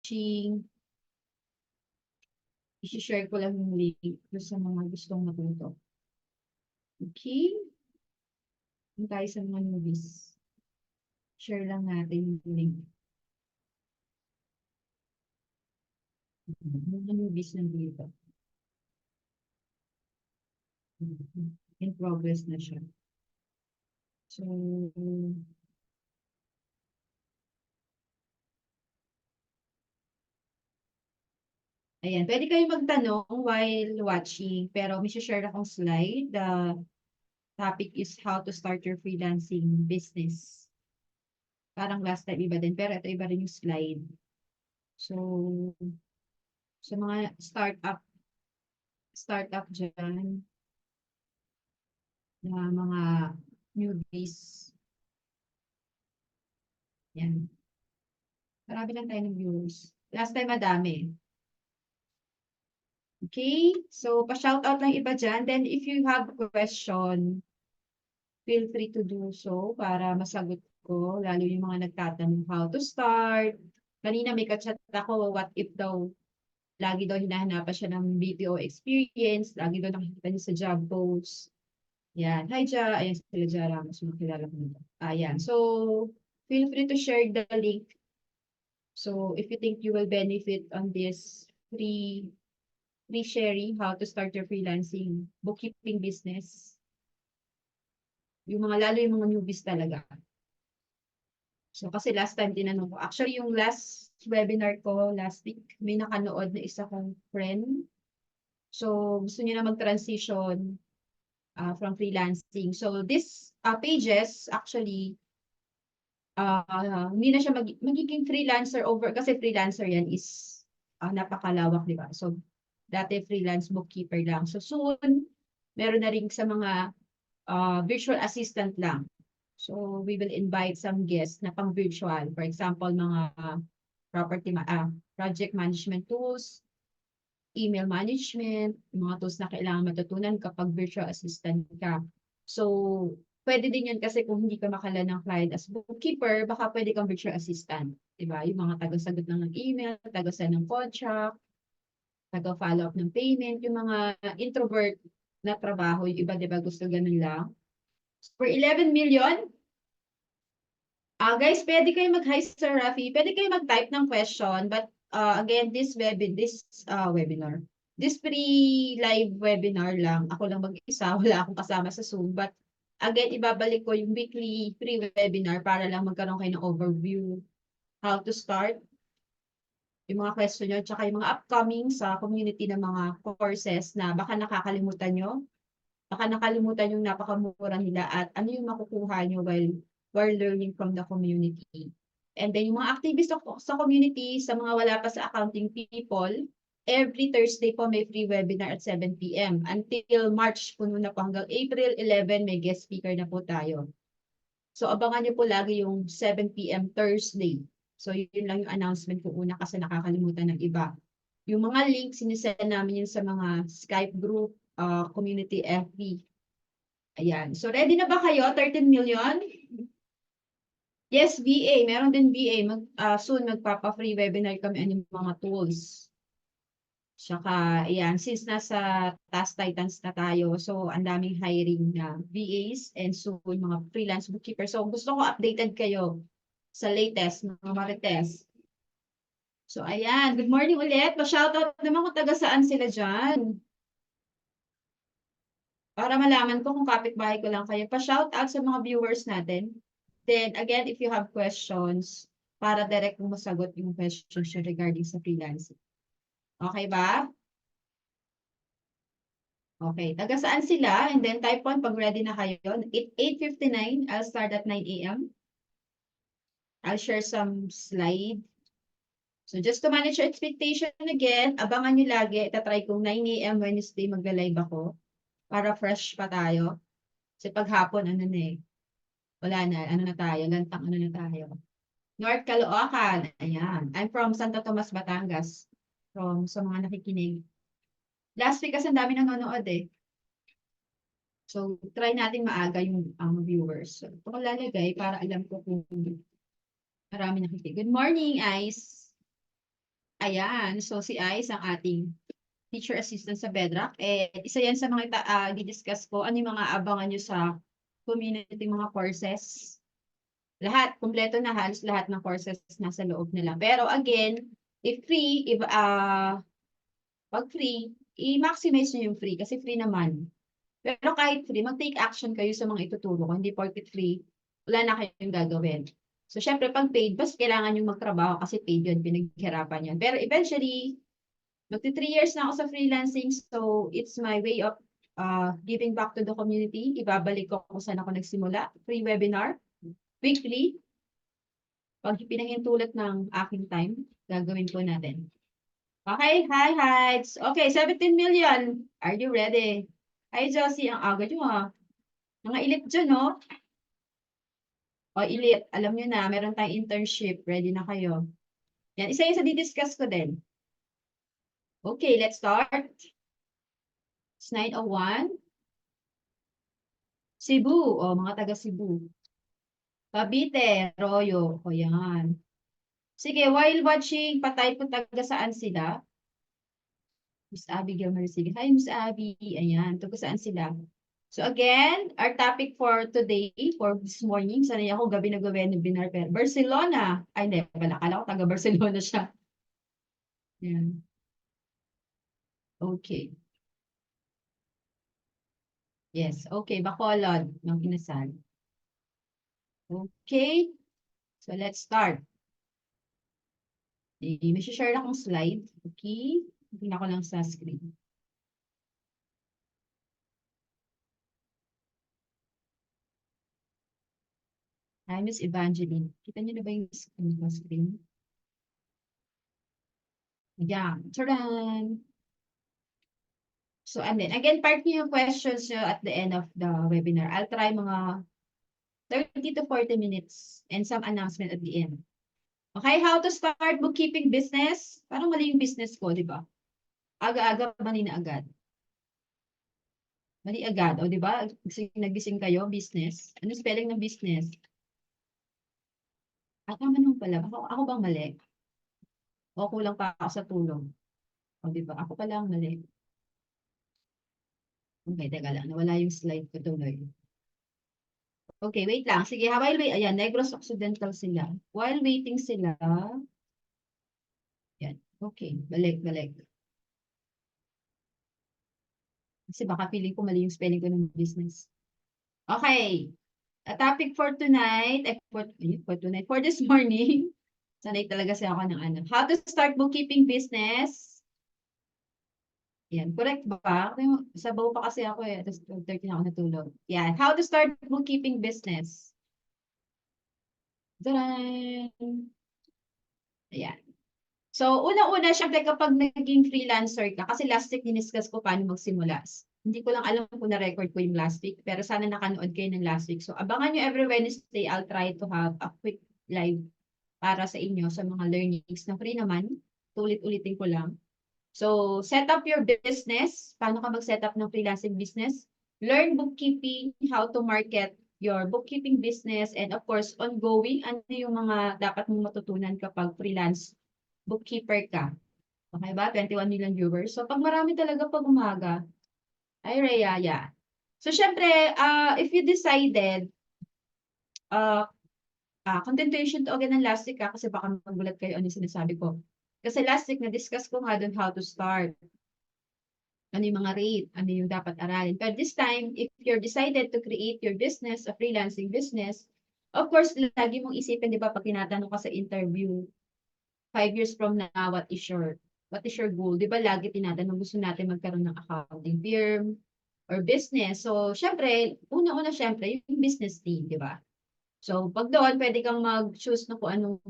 watching. I-share ko lang yung link sa mga gustong matuto. Okay? Yung tayo sa mga newbies. Share lang natin yung link. Mga newbies nandito. In progress na siya. So, ayan. Pwede kayo magtanong while watching, pero may share akong slide. The topic is how to start your freelancing business. Parang last time iba din, pero ito iba rin yung slide. So, sa mga startup dyan, na mga newbies. Yan. Marami lang tayo ng viewers. Last time madami. Okay? So, pa-shoutout lang iba dyan. Then, if you have a question, feel free to do so para masagot ko. Lalo yung mga nagtatanong how to start. Kanina may kachat ako, what if daw, lagi daw hinahanapan siya ng BPO experience. Lagi daw nakikita niya sa job posts. Yan. Hi, Ja. Ayan sila Ja Ramos. Makilala ko nito. Ayan. So, feel free to share the link. So, if you think you will benefit on this free sharing how to start your freelancing bookkeeping business. Yung mga lalo yung mga newbies talaga. So, kasi last time tinanong ko. Actually, yung last webinar ko last week, may nakanood na isa kong friend. So, gusto niya na mag-transition from freelancing. So, this pages actually hindi na siya magiging freelancer over kasi freelancer yan is napakalawak, di ba? So, dati freelance bookkeeper lang. So, soon, meron na rin sa mga virtual assistant lang. So, we will invite some guests na pang virtual. For example, mga project management tools, email management, mga tools na kailangan matutunan kapag virtual assistant ka. So, pwede din yan kasi kung hindi ka makala ng client as bookkeeper, baka pwede kang virtual assistant. Diba? Yung mga taga-sagot ng email, taga-send ng contract, taga-follow up ng payment, yung mga introvert na trabaho, yung iba, diba, gusto ganun lang. For 11 million, guys, pwede kayo mag-hi Sir Rafi, pwede kayo mag-type ng question, but again, this webinar, this free live webinar lang, ako lang mag-isa, wala akong kasama sa Zoom, but again, ibabalik ko yung weekly free webinar para lang magkaroon kayo ng overview, how to start, yung mga question nyo, tsaka yung mga upcoming sa community ng mga courses na baka nakakalimutan nyo, baka nakalimutan yung napakamura nila at ano yung makukuha nyo while learning from the community. And then yung mga activists sa community, sa mga wala pa sa accounting people, every Thursday po may free webinar at 7 p.m. Until March puno na po hanggang April 11 may guest speaker na po tayo. So abangan nyo po lagi yung 7 p.m. Thursday. So yun lang yung announcement ko una kasi nakakalimutan ng iba. Yung mga links, sinisend namin yun sa mga Skype group, community FB. Ayan. So ready na ba kayo? 13 million? Yes, VA. Meron din VA. Soon magpapa-free webinar kami ng mga tools. Saka, ayan, since nasa Task Titans na tayo, so ang daming hiring na VAs and soon mga freelance bookkeepers. So gusto ko updated kayo sa latest, mga marites. So ayan, good morning ulit. Pa-shoutout naman kung taga saan sila dyan. Para malaman ko kung kapitbahay ko lang kayo. Pa-shoutout sa mga viewers natin. Then again, if you have questions, para direct mo masagot yung questions regarding sa freelancing. Okay ba? Okay. Taga saan sila? And then type 1 pag ready na kayo. 8:59, I'll start at 9 a.m. I'll share some slide. So just to manage your expectation again, abangan nyo lagi. Itatry kong 9 a.m. Wednesday magla-live ako. Para fresh pa tayo. Kasi paghapon, ano na eh. Wala na. Ano na tayo? Lantang ano na tayo. North Caloocan. Ayan. I'm from Santo Tomas, Batangas. Sa mga nakikinig. Last week kasi ang dami nang nanonood eh. So, try natin maaga yung viewers. So, ito ko lalagay para alam ko kung marami nakikinig. Good morning, Ice. Ayan, so si Ice ang ating teacher assistant sa Bedrock. Isa yan sa mga di-discuss ko. Ano yung mga abangan nyo sa community mga courses? Lahat, kumpleto na halos lahat ng courses nasa loob nila. Pero again, if free, pag free, i-maximize nyo yung free kasi free naman. Pero kahit free, mag-take action kayo sa mga ituturo ko. Hindi porket free, wala na kayong gagawin. So, syempre, pag paid, mas kailangan yung magtrabaho kasi paid yun, pinaghirapan yun. Pero eventually, magti 3 years na ako sa freelancing, so it's my way of giving back to the community. Ibabalik ko kung saan ako nagsimula. Free webinar, weekly. Pag pinahintulot ng aking time, gagawin po natin. Okay, hi, Hides. Okay, 17 million. Are you ready? Hi, Josie. Ang aga nyo, ha? Mga elite dyan, no? O, elite. Alam nyo na, meron tayong internship. Ready na kayo. Yan, isa yung sa didiscuss ko din. Okay, let's start. It's 9:01. Cebu. O, mga taga Cebu. Cavite, Royo. O, yan. Sige, while watching, patay po taga saan sila? Miss Abigail Marisigan. Hi, Miss Abby. Ayan, taga saan sila? So again, our topic for today, for this morning, sanay ako gabi nag-webinar pero Barcelona. Ay, hindi pala. Akala ko taga Barcelona siya. Yan. Okay. Yes, okay. Bacolod ng Inasal. Okay. So let's start. May share akong slide. Okay. Tingnan ko lang sa screen. Hi, Miss Evangeline. Kita niyo na ba yung screen? Ayan. Taran! So, and then, again, part niyo yung questions nyo at the end of the webinar. I'll try mga 30 to 40 minutes and some announcement at the end. Okay, how to start bookkeeping business? Parang mali yung business ko, di ba? Aga-aga, mali na agad. Mali agad, o di ba? Nagising kayo, business. Ano spelling ng business? Tama naman pala. Ako bang mali? O kulang pa ako sa tulong? O di ba? Ako pala ang mali. Okay, teka lang. Nawala yung slide ko tuloy. Okay, wait lang. Sige, while wait, ayan, Negros Occidental sila. While waiting sila, yan. Okay, balik. Kasi baka feeling ko mali yung spelling ko ng business. Okay. A topic for tonight, for this morning, sanay talaga siya ako ng ano. How to start bookkeeping business. Yan, correct ba? Sabaw pa kasi ako eh. Tapos 12:30 na ako natulog. Yan, how to start bookkeeping business. Taran! Ayan. So, una-una, syempre kapag naging freelancer ka, kasi last week diniscuss ko paano magsimula. Hindi ko lang alam kung na-record ko yung last week, pero sana nakanood kayo ng last week. So, abangan nyo every Wednesday, I'll try to have a quick live para sa inyo sa mga learnings na free naman. Ulit-ulitin ko lang. So, set up your business. Paano ka mag-set up ng freelancing business? Learn bookkeeping, how to market your bookkeeping business, and of course, ongoing, ano yung mga dapat mong matutunan kapag freelance bookkeeper ka. Okay ba? 21 million viewers. So, pag marami talaga pag umaga, ay Rhea, yeah. So, syempre, if you decided, continuation to again ng last week kasi baka magulat kayo ano yung sinasabi ko. Kasi last week, na-discuss ko nga doon how to start. Ano yung mga rate, ano yung dapat aralin. But this time, if you're decided to create your business, a freelancing business, of course, lagi mong isipin, di ba, pag tinatanong ka sa interview, 5 years from now, what is your goal? Di ba lagi tinatanong gusto natin magkaroon ng accounting firm or business. So, syempre, una-una syempre, yung business team, di ba? So, pag doon, pwede kang mag-choose na kung anong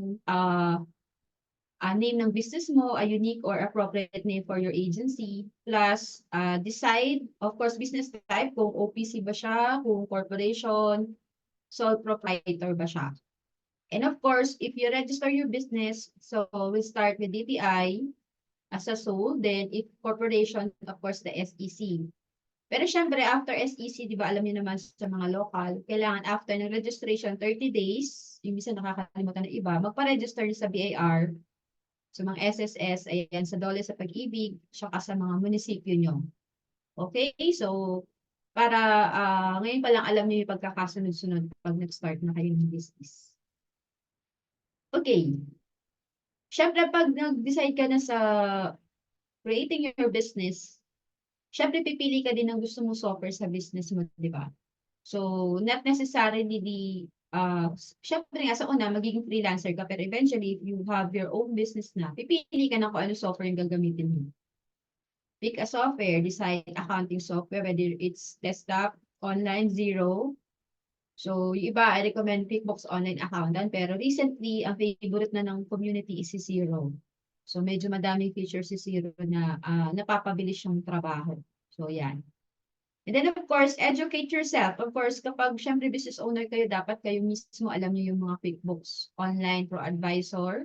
name ng business mo, a unique or appropriate name for your agency. Plus, decide, of course, business type, kung OPC ba siya, kung corporation, sole proprietor ba siya. And of course, if you register your business, so we start with DTI as a sole, then if corporation, of course, the SEC. Pero syempre, after SEC, di ba alam niyo naman sa mga local, kailangan after ng registration, 30 days, yung bisa nakakalimutan ng iba, magpa-register sa BAR So mga SSS, ayan, sa Dole sa Pag-ibig, tsaka sa mga munisipyo nyo. Okay? So, para ngayon pa lang alam niyo yung pagkakasunod-sunod pag nag-start na kayo ng business. Okay. Siyempre, pag nag-decide ka na sa creating your business, siyempre pipili ka din ng gusto mong software sa business mo, di ba? So, not necessarily syempre nga sa una, magiging freelancer ka, pero eventually, if you have your own business na, pipili ka na kung ano software yung gagamitin mo. Pick a software, decide accounting software, whether it's desktop, online, zero. So, yung iba, I recommend QuickBooks Online Accountant, pero recently, ang favorite na ng community is si Zero. So, medyo madaming features si Zero na napapabilis yung trabaho. So, yan. And then, of course, educate yourself. Of course, kapag syempre business owner kayo, dapat kayo mismo alam niyo yung mga QuickBooks Online Pro Advisor.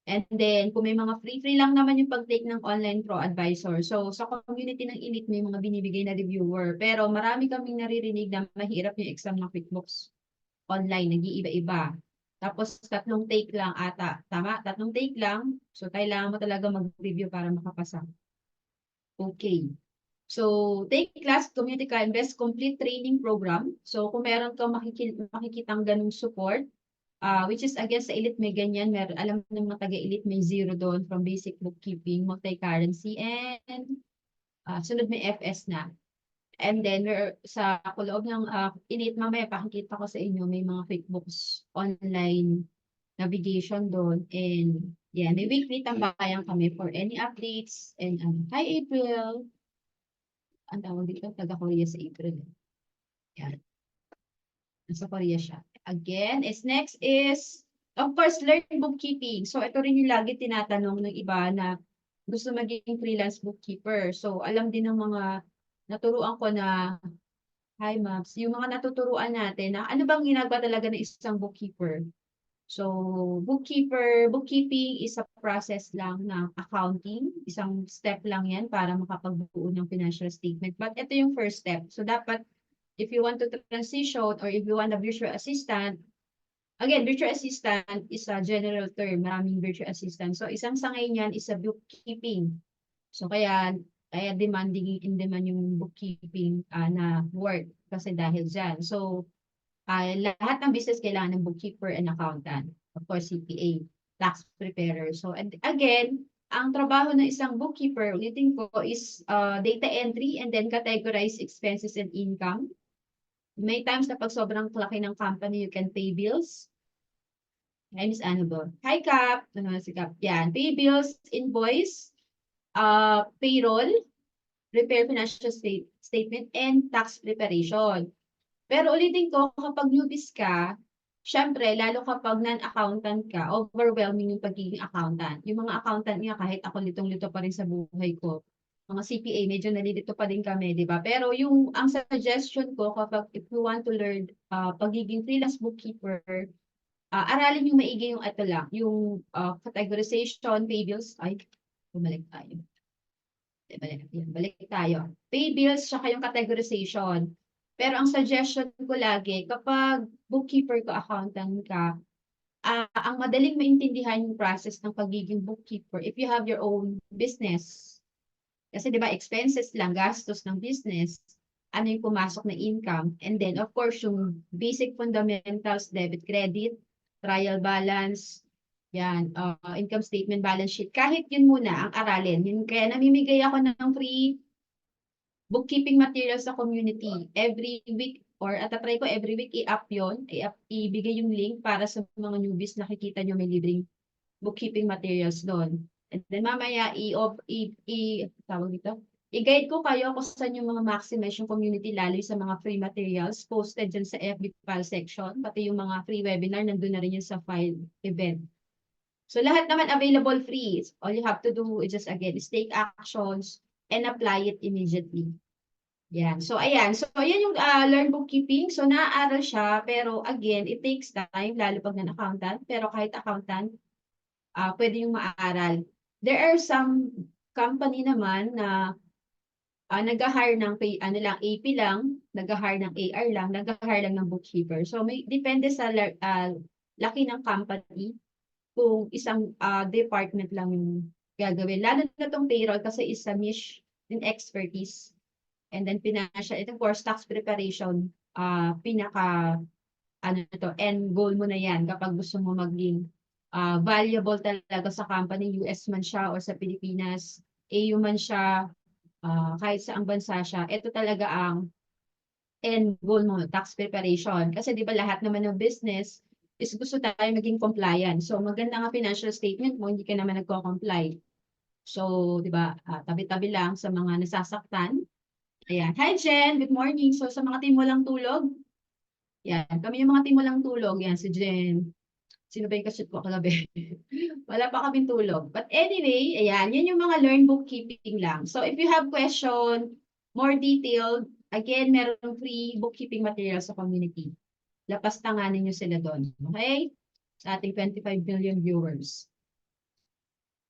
And then, kung may mga free lang naman yung pag-take ng online Pro Advisor. So, sa community ng Elite, may mga binibigay na reviewer. Pero marami kaming naririnig na mahirap yung exam ng QuickBooks online, nag-iiba-iba. Tapos, 3 take lang ata. Tama? 3 take lang. So, kailangan mo talaga mag-review para makapasa. Okay. So, take class, community ka, invest complete training program. So, kung meron kang makikitang ganung support, which is again sa Elite may ganyan, alam ng mga taga-Elite may zero doon from basic bookkeeping, multi-currency, and sunod may FS na. And then, sa loob ng Elite, mamaya pakikita ko sa inyo, may mga QuickBooks online navigation doon. And yeah, may weekly tambayan kami for any updates. And hi April! Ang tawag dito, taga-Korea sa April. Yan. Nasa Korea siya. Again, next is, of course, learn bookkeeping. So, ito rin yung lagi tinatanong ng iba na gusto maging freelance bookkeeper. So, alam din ng mga naturuan ko na, hi Maps, yung mga natuturuan natin na ano bang ginagawa talaga ng isang bookkeeper. So, bookkeeping is a process lang ng accounting. Isang step lang yan para makapagbuo ng financial statement. But ito yung first step. So, dapat, if you want to transition or if you want a virtual assistant, again, virtual assistant is a general term. Maraming virtual assistant. So, isang sangay niyan is a bookkeeping. So, kaya demanding in demand yung bookkeeping na work kasi dahil dyan. So, lahat ng business kailangan ng bookkeeper and accountant. Of course, CPA, tax preparer. So, and again, ang trabaho ng isang bookkeeper, ulitin ko, is data entry and then categorize expenses and income. May times na pag sobrang laki ng company, you can pay bills. Hi, Miss Annabelle. Hi, Cap. Ano si Cap? Yan. Pay bills, invoice, payroll, prepare financial statement, and tax preparation. Pero ulitin ko, kapag newbies ka, syempre, lalo kapag non-accountant ka, overwhelming yung pagiging accountant. Yung mga accountant nga, kahit ako litong-lito pa rin sa buhay ko, mga CPA, medyo nalilito pa din kami, di ba? Pero ang suggestion ko, kapag if you want to learn pagiging freelance bookkeeper, aralin yung maigi yung ito lang, yung categorization, pay bills, bumalik tayo. Balik tayo. Pay bills, saka yung categorization. Pero ang suggestion ko lagi, kapag bookkeeper ka, accountant ka, ang madaling maintindihan yung process ng pagiging bookkeeper if you have your own business. Kasi di ba expenses lang, gastos ng business, ano yung pumasok na income, and then of course yung basic fundamentals, debit, credit, trial balance, yan, income statement, balance sheet. Kahit yun muna ang aralin. Kaya namimigay ako ng free bookkeeping materials sa community. Every week, or atatry ko every week, i-up yun. Ibigay yung link para sa mga newbies, nakikita nyo may libreng bookkeeping materials doon. And then mamaya, tawag dito, i-guide ko kayo kung saan yung mga maximize yung community, lalo sa mga free materials posted dyan sa FB file section, pati yung mga free webinar, nandun na rin yun sa file event. So lahat naman available free. All you have to do is just again, is take actions and apply it immediately. Yan. So ayan. So ayan yung learn bookkeeping. So naaaral siya, pero again, it takes time, lalo pag non-accountant. Pero kahit accountant, pwede yung maaral. There are some company naman na nag-hire ng AP lang, nag-hire ng AR lang, nag-hire lang ng bookkeeper. So may depende sa laki ng company. kung isang department lang yung gagawin. Lalo na itong payroll kasi is a niche in expertise. And then financial, ito of course, tax preparation, pinaka, ano to, end goal mo na yan kapag gusto mo maging valuable talaga sa company, US man siya or sa Pilipinas, AU man siya, kahit saang bansa siya, ito talaga ang end goal mo, tax preparation. Kasi di ba lahat naman ng business is gusto tayo maging compliant. So maganda nga financial statement mo, hindi ka naman nagko-comply. So, di ba, tabi-tabi lang sa mga nasasaktan. Ayan. Hi, Jen. Good morning. So, sa mga team walang tulog, yan. Kami yung mga team walang tulog. Yan, si Jen. Sino ba yung kashoot ko kagabi? Wala pa kaming tulog. But anyway, ayan, yan yung mga learn bookkeeping lang. So, if you have question, more detailed, again, meron free bookkeeping material sa community. Lapastanganin nyo sila doon. Okay? Sa ating 25 million viewers.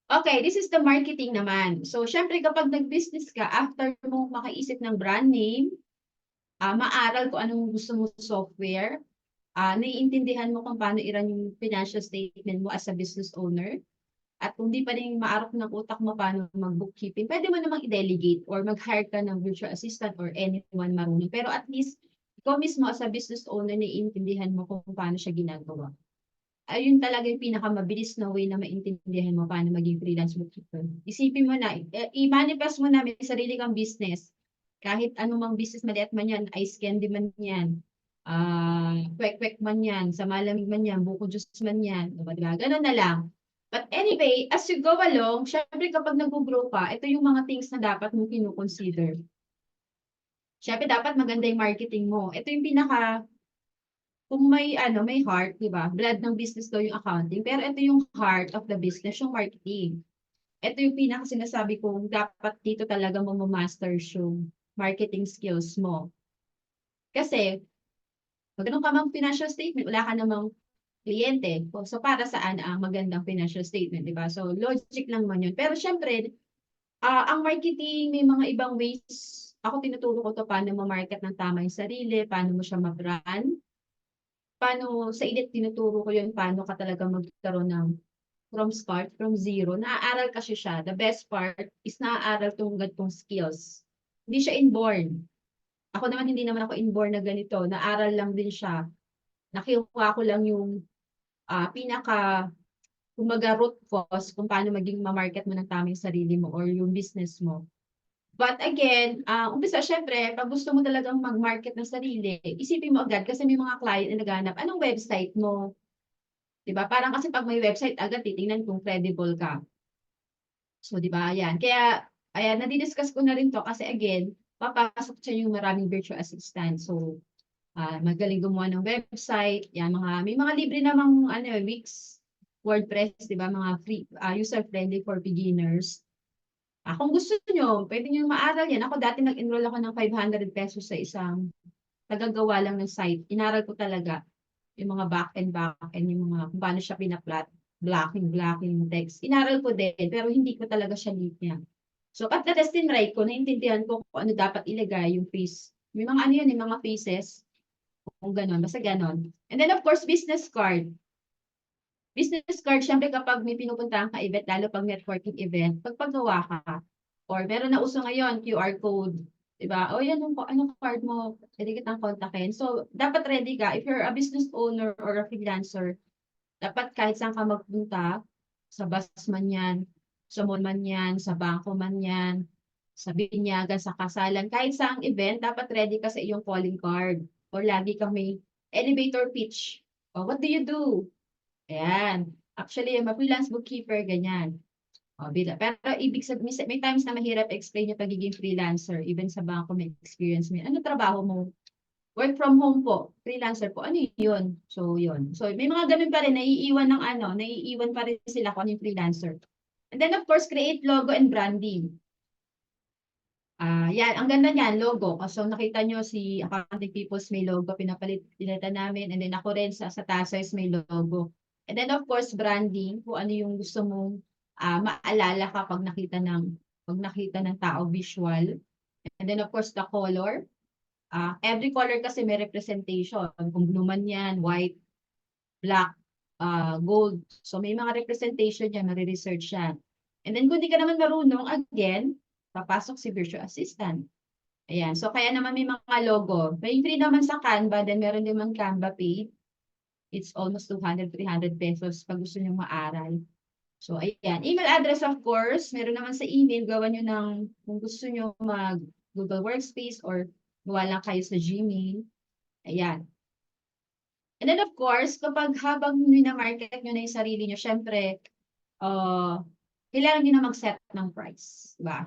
Okay, this is the marketing naman. So, syempre kapag nag-business ka, after mo makaisip ng brand name, maaral kung anong gusto mo software, naiintindihan mo kung paano i-run yung financial statement mo as a business owner, at kung di pa rin maarok ng utak mo paano mag-bookkeeping, pwede mo namang i-delegate or mag-hire ka ng virtual assistant or anyone marunong. Pero at least, ikaw mismo as a business owner, naiintindihan mo kung paano siya ginagawa. Ayun talaga yung pinakamabilis na way na maintindihan mo paano maging freelance bookkeeper. Isipin mo na, i-manifest mo na may sarili kang business. Kahit anumang business, maliit man yan, ice candy man yan, kwek-kwek man yan, sa malamig man yan, buko juice man yan, diba? Ganun na lang. But anyway, as you go along, syempre kapag nag-grow ka, ito yung mga things na dapat mo kinukonsider. Syempre dapat maganda yung marketing mo. Ito yung kung may may heart, 'di ba? Blood ng business daw yung accounting, pero ito yung heart of the business, yung marketing. Ito yung pinaka sinasabi kong dapat dito talaga mo ma-master yung marketing skills mo. Kasi pag ganun ka mang financial statement, wala ka namang kliyente. So para saan ang magandang financial statement, 'di ba? So logic lang man 'yun. Pero syempre, ang marketing may mga ibang ways. Ako tinuturo ko to paano ma-market ng tama yung sarili, paano mo siya ma-brand, paano sa edit tinuturo ko yun, paano ka talaga magkaroon ng from start, from zero. Naaaral kasi siya. The best part is naaaral tong ganitong skills. Hindi siya inborn. Ako naman, hindi naman ako inborn na ganito. Naaral lang din siya. Nakikuha ko lang yung pinaka, kumbaga root cause kung paano maging ma-market mo ng tama yung sarili mo or yung business mo. But again, umpisa syempre, pag gusto mo talagang mag-market ng sarili, isipin mo agad kasi may mga client na naghahanap, anong website mo? 'Di ba? Parang kasi pag may website, agad titingnan kung credible ka. So, 'di ba? Ayan. Kaya, ayan, nadi-discuss ko na rin to kasi again, papasok siya yung maraming virtual assistant. So, magaling gumawa ng website, yan, may mga libre namang Wix, WordPress, 'di ba? Mga free, user-friendly for beginners. Kung gusto nyo, pwede nyo maaral yan. Ako dati nag-enroll ako ng 500 pesos sa isang tagagawa lang ng site. Inaral ko talaga yung mga back-end, yung mga kung paano siya pinaplat, blocking text. Inaral ko din, pero hindi ko talaga siya linya. So, at the test and write ko, naintindihan ko kung ano dapat ilagay yung face. May mga yung mga faces, kung gano'n, basta gano'n. And then, of course, business card. Business card, syempre kapag may pinupuntahan ka event, lalo pag networking event, pagpagawa ka, or meron na uso ngayon, QR code, diba? O yan, anong card mo, pwede kitang kontakin. So, dapat ready ka. If you're a business owner or a freelancer, dapat kahit saan ka magpunta, sa bus man yan, sa mall man yan, sa bangko man yan, sa binyagan, sa kasalan, kahit saang event, dapat ready ka sa iyong calling card. Or lagi kang may elevator pitch. O, what do you do? Ayan. Actually, freelance bookkeeper, ganyan. Pero ibig sabihin, may times na mahirap explain yung pagiging freelancer. Even sa bangko may experience mo. Ano trabaho mo? Work from home po. Freelancer po. Ano yun? So, yun. So, may mga ganun pa rin. Naiiwan pa rin sila kung ano yung freelancer. And then, of course, create logo and branding. Yan, ang ganda niyan, logo. So, nakita nyo si Accounting Peoples may logo, pinalitan namin. And then ako rin sa Tasers may logo. And then, of course, branding, kung ano yung gusto mong maalala ka pag nakita ng tao visual. And then, of course, the color. Every color kasi may representation. Kung blue man yan, white, black, gold. So may mga representation yan, mariresearch yan. And then kung di ka naman marunong, again, papasok si virtual assistant. Ayan. So kaya naman may mga logo. May free naman sa Canva, then meron din naman Canva paid. It's almost 200, 300 pesos pag gusto nyo maaral. So ayan. Email address of course, meron naman sa email, gawa nyo ng kung gusto nyo mag Google Workspace or gawa lang kayo sa Gmail. Ayan. And then of course, kapag habang mina-market nyo na yung sarili nyo, syempre, kailangan nyo na mag-set ng price. Diba?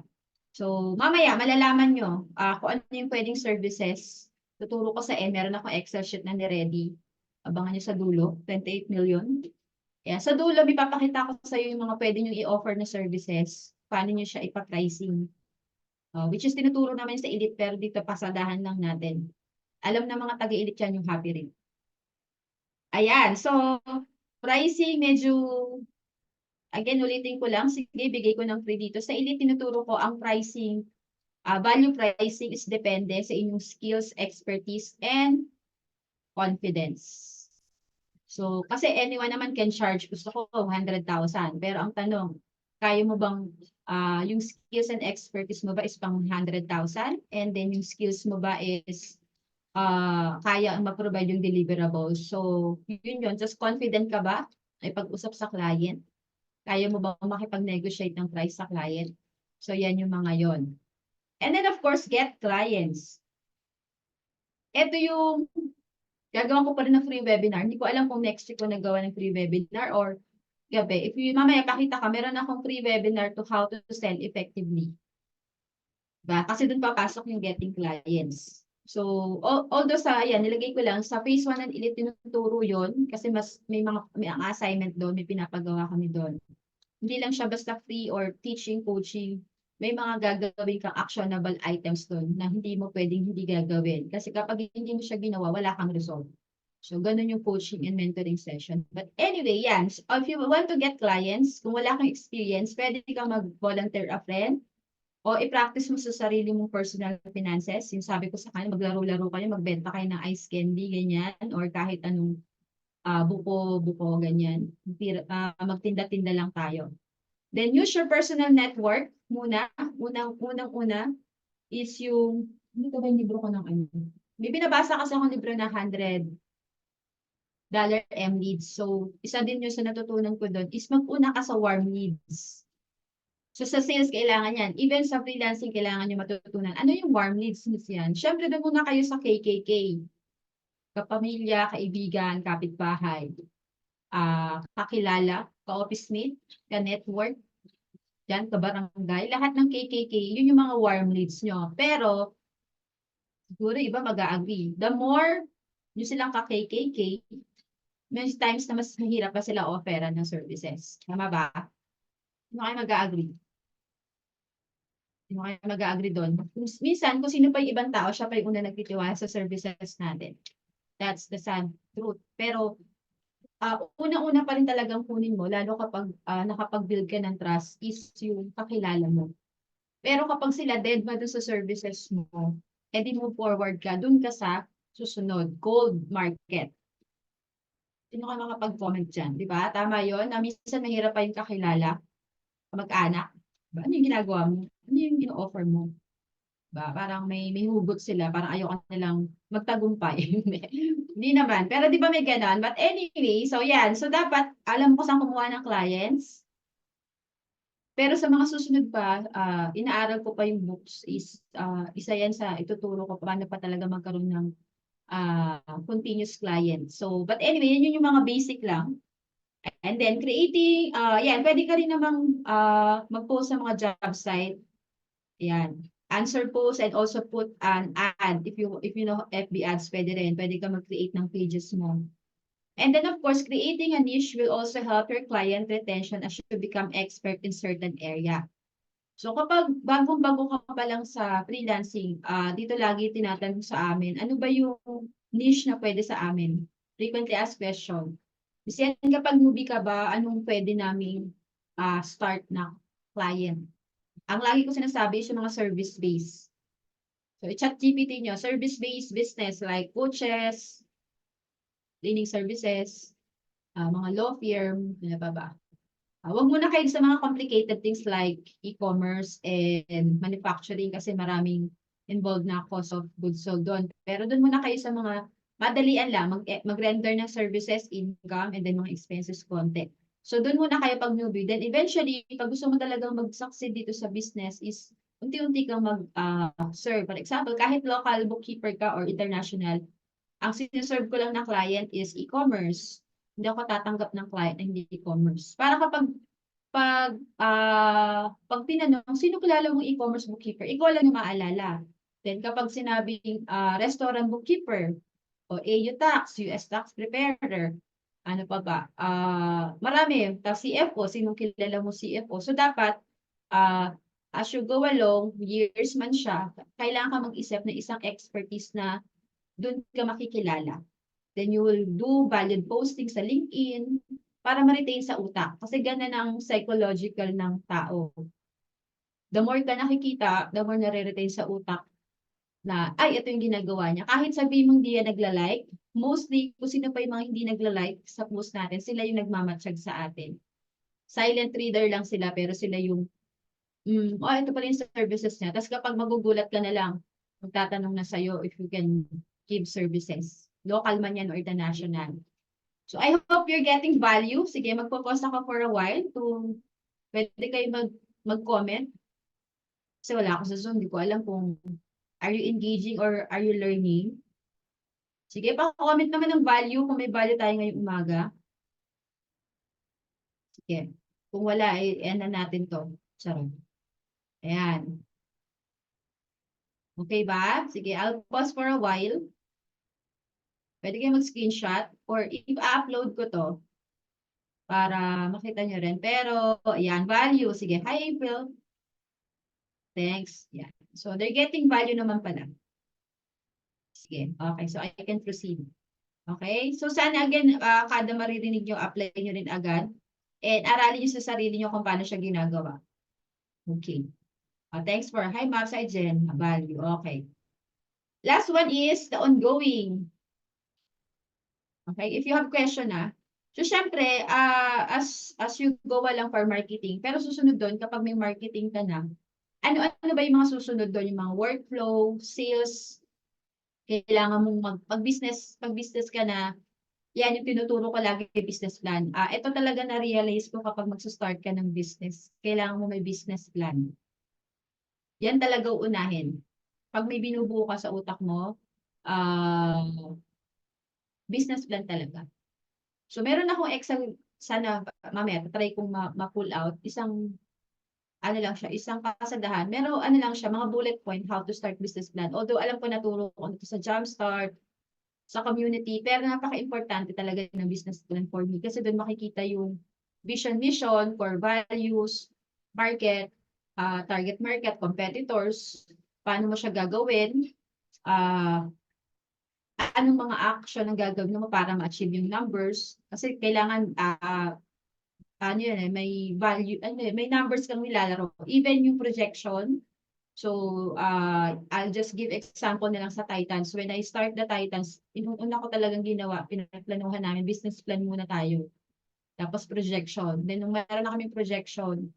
So, mamaya, malalaman nyo kung ano yung pwedeng services. Tuturo ko sa end. Meron akong Excel sheet na ni-ready. Abangan nyo sa dulo. 28 million. Yeah, sa dulo, may papakita ko sa iyo yung mga pwede nyo i-offer na services. Paano nyo siya ipa-pricing. Which is tinuturo naman sa Elite, pero dito pasadahan lang natin. Alam na mga taga-Elite yan yung happy rin. Ayan, so, pricing medyo, again, ulitin ko lang, sige, bigay ko ng free dito. Sa Elite, tinuturo ko ang pricing, value pricing is depende sa inyong skills, expertise, and confidence. So, kasi anyone naman can charge, gusto ko 100,000. Pero ang tanong, kaya mo bang, yung skills and expertise mo ba is pang 100,000? And then yung skills mo ba is kaya ang ma-provide yung deliverables. So, yun. Just confident ka ba? Ay pag-usap sa client? Kaya mo ba makipag-negotiate ng price sa client? So, yan yung mga yon. And then, of course, get clients. Ito yung gagawa ko pa rin ng free webinar. Hindi ko alam kung next week ko nagawa ng free webinar or gabi. If you mamaya pakita ka, meron akong free webinar to how to sell effectively. Diba? Kasi dun papasok yung getting clients. So, although sa, ayan, nilagay ko lang, sa phase 1 and Elite, tinuturo yun kasi mas may ang assignment doon, may pinapagawa kami doon. Hindi lang siya basta free or teaching, coaching. May mga gagawin kang actionable items doon na hindi mo pwedeng hindi gagawin. Kasi kapag hindi mo siya ginawa, wala kang result. So, ganun yung coaching and mentoring session. But anyway, yan. So, if you want to get clients, kung wala kang experience, pwede kang mag-volunteer a friend, o i-practice mo sa sarili mong personal finances. Yung sabi ko sa kanya, maglaro-laro kayo, magbenta kayo ng ice candy, ganyan, or kahit anong buko, ganyan. Magtinda-tinda lang tayo. Then use your personal network muna. Unang-una is yung, hindi ko ba yung libro ko ng ano? May binabasa kasi akong libro na $100 M leads. So, isa din yung sa natutunan ko doon is mag-una ka sa warm leads. So sa sales, kailangan yan. Even sa freelancing, kailangan nyo matutunan. Ano yung warm leads yan? Siyempre, doon muna kayo sa KKK. Kapamilya, kaibigan, kapitbahay, kakilala, ka-office mate, ka-network, yan, kabarangay. Lahat ng KKK, yun yung mga warm leads nyo. Pero, siguro iba mag-a-agree. The more nyo silang ka-KKK, may times na mas mahirap pa sila offeran ng services. Tama ba? Ano kayo mag-a-agree? Hindi kayo mag-a-agree doon. Minsan, kung sino pa yung ibang tao, siya pa yung una nagtitiwala sa services natin. That's the sad truth. Pero, una-una pa rin talagang kunin mo, lalo kapag nakapag-build ka ng trust, is yung kakilala mo. Pero kapag sila dead ba doon sa services mo, edi move forward ka, doon ka sa susunod, cold market. Sino ka makapag-comment dyan? Di ba? Tama yon. Na minsan mahirap pa yung kakilala, mag-anak. Diba? Ano yung ginagawa mo? Ano yung ino-offer mo? Ba, parang may hugot sila, parang ayoko nilang magtagumpay. Hindi naman. Pero di ba may ganon? But anyway, so yan. So dapat, alam mo kung saan kumuha ng clients. Pero sa mga susunod pa, inaaral ko pa yung books is, isa yan sa ituturo ko paano pa talaga magkaroon ng continuous client. So, but anyway, yun yung mga basic lang. And then creating, yan, pwede ka rin namang mag-post sa mga job site. Yan. Answer post and also put an ad. If you know FB ads, pwede rin. Pwede ka mag-create ng pages mo. And then of course, creating a niche will also help your client retention as you become expert in certain area. So kapag bagong-bago ka pa lang sa freelancing, dito lagi tinatanong sa amin, ano ba yung niche na pwede sa amin? Frequently asked question. Kasi kapag newbie ka ba, anong pwede naming start na client? Ang lagi ko sinasabi is yung mga service-based. So, i-chat GPT nyo, service-based business like coaches, cleaning services, mga law firm, ano pa ba? Wag muna kayo sa mga complicated things like e-commerce and manufacturing kasi maraming involved na cost of goods sold doon. Pero doon muna kayo sa mga madalian lang, mag-render ng services, income, and then mga expenses konti. So doon muna kayo pag newbie. Then eventually, pag gusto mo talagang mag-succeed dito sa business is unti-unti kang mag-serve. For example, kahit local bookkeeper ka or international, ang siniserve ko lang na client is e-commerce. Hindi ako tatanggap ng client na hindi e-commerce. Para pag tinanong, sino kilala mong e-commerce bookkeeper? Ikaw lang yung maalala. Then kapag sinabing restaurant bookkeeper, o AU tax, US tax preparer, ano pa ba? Marami. Tapos CFO, sinong kilala mo CFO? So dapat, as you go along, years man siya, kailangan ka mag-isip ng isang expertise na doon ka makikilala. Then you will do valid posting sa LinkedIn para ma-retain sa utak. Kasi ganun ang psychological ng tao. The more ka nakikita, the more nare-retain sa utak na, ay, ito yung ginagawa niya. Kahit sabihin mong hindi yan nagla-like, mostly, kung sino pa yung mga hindi nagla-like sa post natin, sila yung nagmamatsyag sa atin. Silent reader lang sila, pero sila yung, ito pala yung services niya. Tapos kapag magugulat ka na lang, magtatanong na sa'yo if you can give services. Local man yan or international. So I hope you're getting value. Sige, magpo-pause ako for a while to pwede kayo mag-comment. Kasi wala ako sa Zoom. Hindi ko alam kung are you engaging or are you learning. Sige, pa-comment naman ng value kung may value tayo ngayong umaga. Sige. Kung wala, end na natin to. Charot. Ayan. Okay ba? Sige, I'll pause for a while. Pwede kayo mag-screenshot or i-upload ko to para makita nyo rin. Pero, ayan, value. Sige, hi April. Thanks. Yeah. So, they're getting value naman pala. Sige. Okay. So, I can proceed. Okay? So, sana again, kada maririnig nyo, apply nyo rin agad. And aralin nyo sa sarili nyo kung paano siya ginagawa. Okay. Thanks for, hi Ma'am, hi Jen. Value. Okay. Last one is the ongoing. Okay? If you have question So, syempre, as you go lang for marketing, pero susunod doon, kapag may marketing ka na, ano ba yung mga susunod doon? Yung mga workflow, sales, kailangan mong pag-business ka na, yan yung tinuturo ko lagi yung business plan. Ito talaga na-realize ko kapag magsa-start ka ng business. Kailangan mo may business plan. Yan talaga unahin. Pag may binubuo ka sa utak mo, business plan talaga. So, meron akong Excel, sana mamaya, try kong ma-pull out. Isang lang siya, isang kasadahan. Pero lang siya, mga bullet point, how to start business plan. Although alam ko naturo ko ito sa Jumpstart, sa community, pero napaka-importante talaga ng business plan for me kasi doon makikita yung vision, mission, core values, market, target market, competitors, paano mo siya gagawin, anong mga action ang gagawin mo para ma-achieve yung numbers. Kasi kailangan, may value, may numbers kang nilalaro. Even yung projection. So, I'll just give example na lang sa Titans. When I start the Titans, una ko talagang ginawa, pinagplanuhan namin, business plan muna tayo. Tapos projection. Then, nung meron na kaming projection,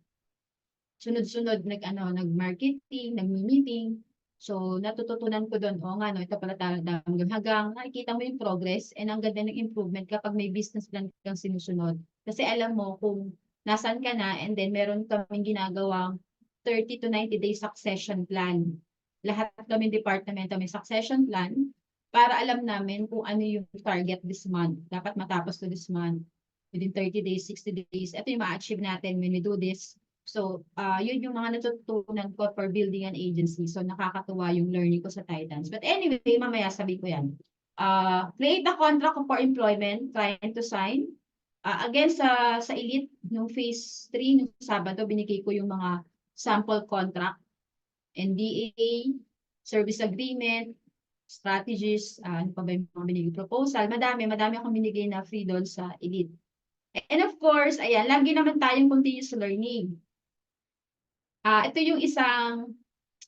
sunod-sunod nag-marketing, nag-meeting. So, natututunan ko doon, nga, no, ito pala hanggang nakikita mo yung progress and ang ganda ng improvement kapag may business plan kang sinusunod. Kasi alam mo kung nasan ka na and then meron kaming ginagawang 30 to 90 day succession plan. Lahat kami departamento may succession plan para alam namin kung ano yung target this month. Dapat matapos to this month. Within 30 days, 60 days. Ito yung ma-achieve natin when we do this. So, yun yung mga natutunan ko for building an agency. So, nakakatuwa yung learning ko sa Titans. But anyway, mamaya sabi ko yan. Create a contract for employment, trying to sign. Again, sa Elite, nung phase 3, nung Sabado, binigay ko yung mga sample contract, NDA, service agreement, strategies, ano pa ba yung mga binigay proposal. Madami akong binigay na free doon sa Elite. And of course, ayan, lagi naman tayong continuous learning. Ito yung isang,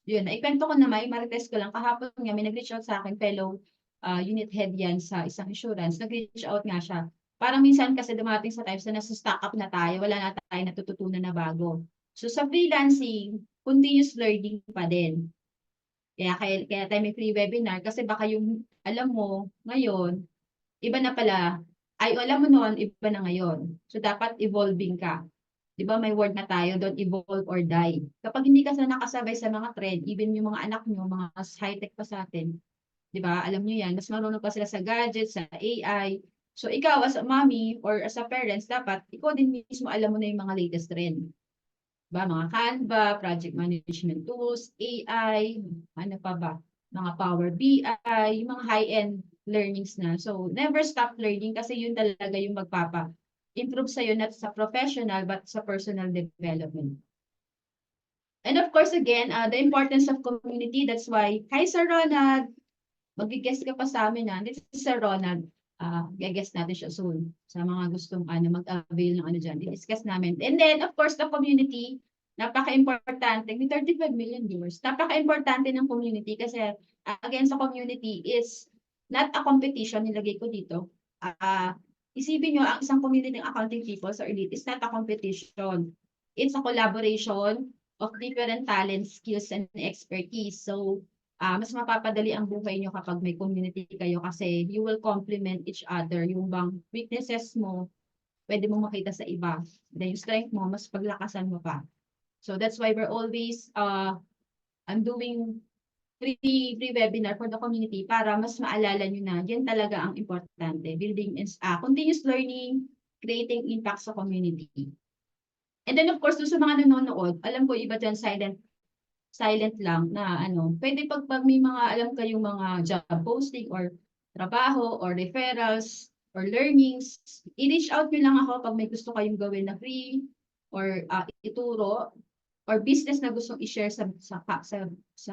yun, ikwento ko naman, marites ko lang, kahapon nga, may nag-reach out sa akin, fellow unit head yan sa isang insurance, nag-reach out nga siya. Parang minsan kasi dumating sa times na nasa-stock up na tayo, wala na tayong natututunan na bago. So sa freelancing, continuous learning pa din. Kaya tayo may free webinar kasi baka yung alam mo ngayon, iba na pala. Ay, alam mo noon, iba na ngayon. So dapat evolving ka. 'Di ba may word na tayo, don't evolve or die. Kapag hindi ka sa nakasabay sa mga trend, even yung mga anak nyo, mga high-tech pa sa atin, 'di ba? Alam niyo 'yan, mas marunong pa sila sa gadgets, sa AI. So ikaw as a mommy or as a parents, dapat ikaw din mismo alam mo na yung mga latest trend. Ba, mga Canva, project management tools, AI, ano pa ba? Mga Power BI, yung mga high-end learnings na. So, never stop learning kasi yun talaga yung magpapa-improve sa'yo not sa professional but sa personal development. And of course, again, the importance of community. That's why, hi Sir Ronald, mag-guest ka pa sa amin ha. This is Sir Ronald. Gagest natin siya soon sa mga gustong mag-avail ng dyan. I-discuss namin. And then, of course, the community, napaka-importante. May 35 million viewers. Napaka-importante ng community kasi, again, sa community is not a competition, nilagay ko dito. Isipin nyo, ang isang community ng accounting people sa Elite is not a competition. It's a collaboration of different talents, skills, and expertise. So, mas mapapadali ang buhay nyo kapag may community kayo kasi you will complement each other. Yung bang weaknesses mo, pwede mo makita sa iba. Then yung strength mo, mas paglakasan mo pa. So that's why we're always, I'm doing free webinar for the community para mas maalala nyo na yan talaga ang importante. Building continuous learning, creating impact sa community. And then of course, sa mga nanonood, alam ko iba dyan silent lang na pwede pag may mga alam kayong mga job posting or trabaho or referrals or learnings, i-reach out nyo lang ako pag may gusto kayong gawin na free or ituro or business na gustong i-share sa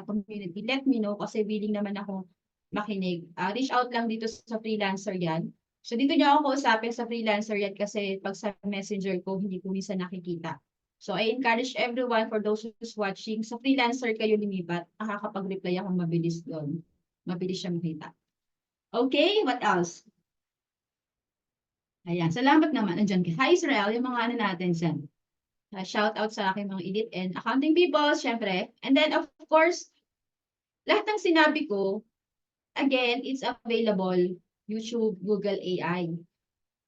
community. Let me know kasi willing naman ako makinig. Reach out lang dito sa freelancer yan. So dito nyo ako kausapin sa freelancer yan kasi pag sa messenger ko, hindi ko minsan nakikita. So I encourage everyone for those who's watching, sa freelancer kayo lumipat, nakakapag-reply akong mabilis doon. Mabilis siya makita. Okay, what else? Ayan, salamat naman. Andiyan ka. Hi Israel, yung mga natin dyan. Shout out sa aking mga elite and accounting people, syempre. And then of course, lahat ng sinabi ko, again, it's available. YouTube, Google AI.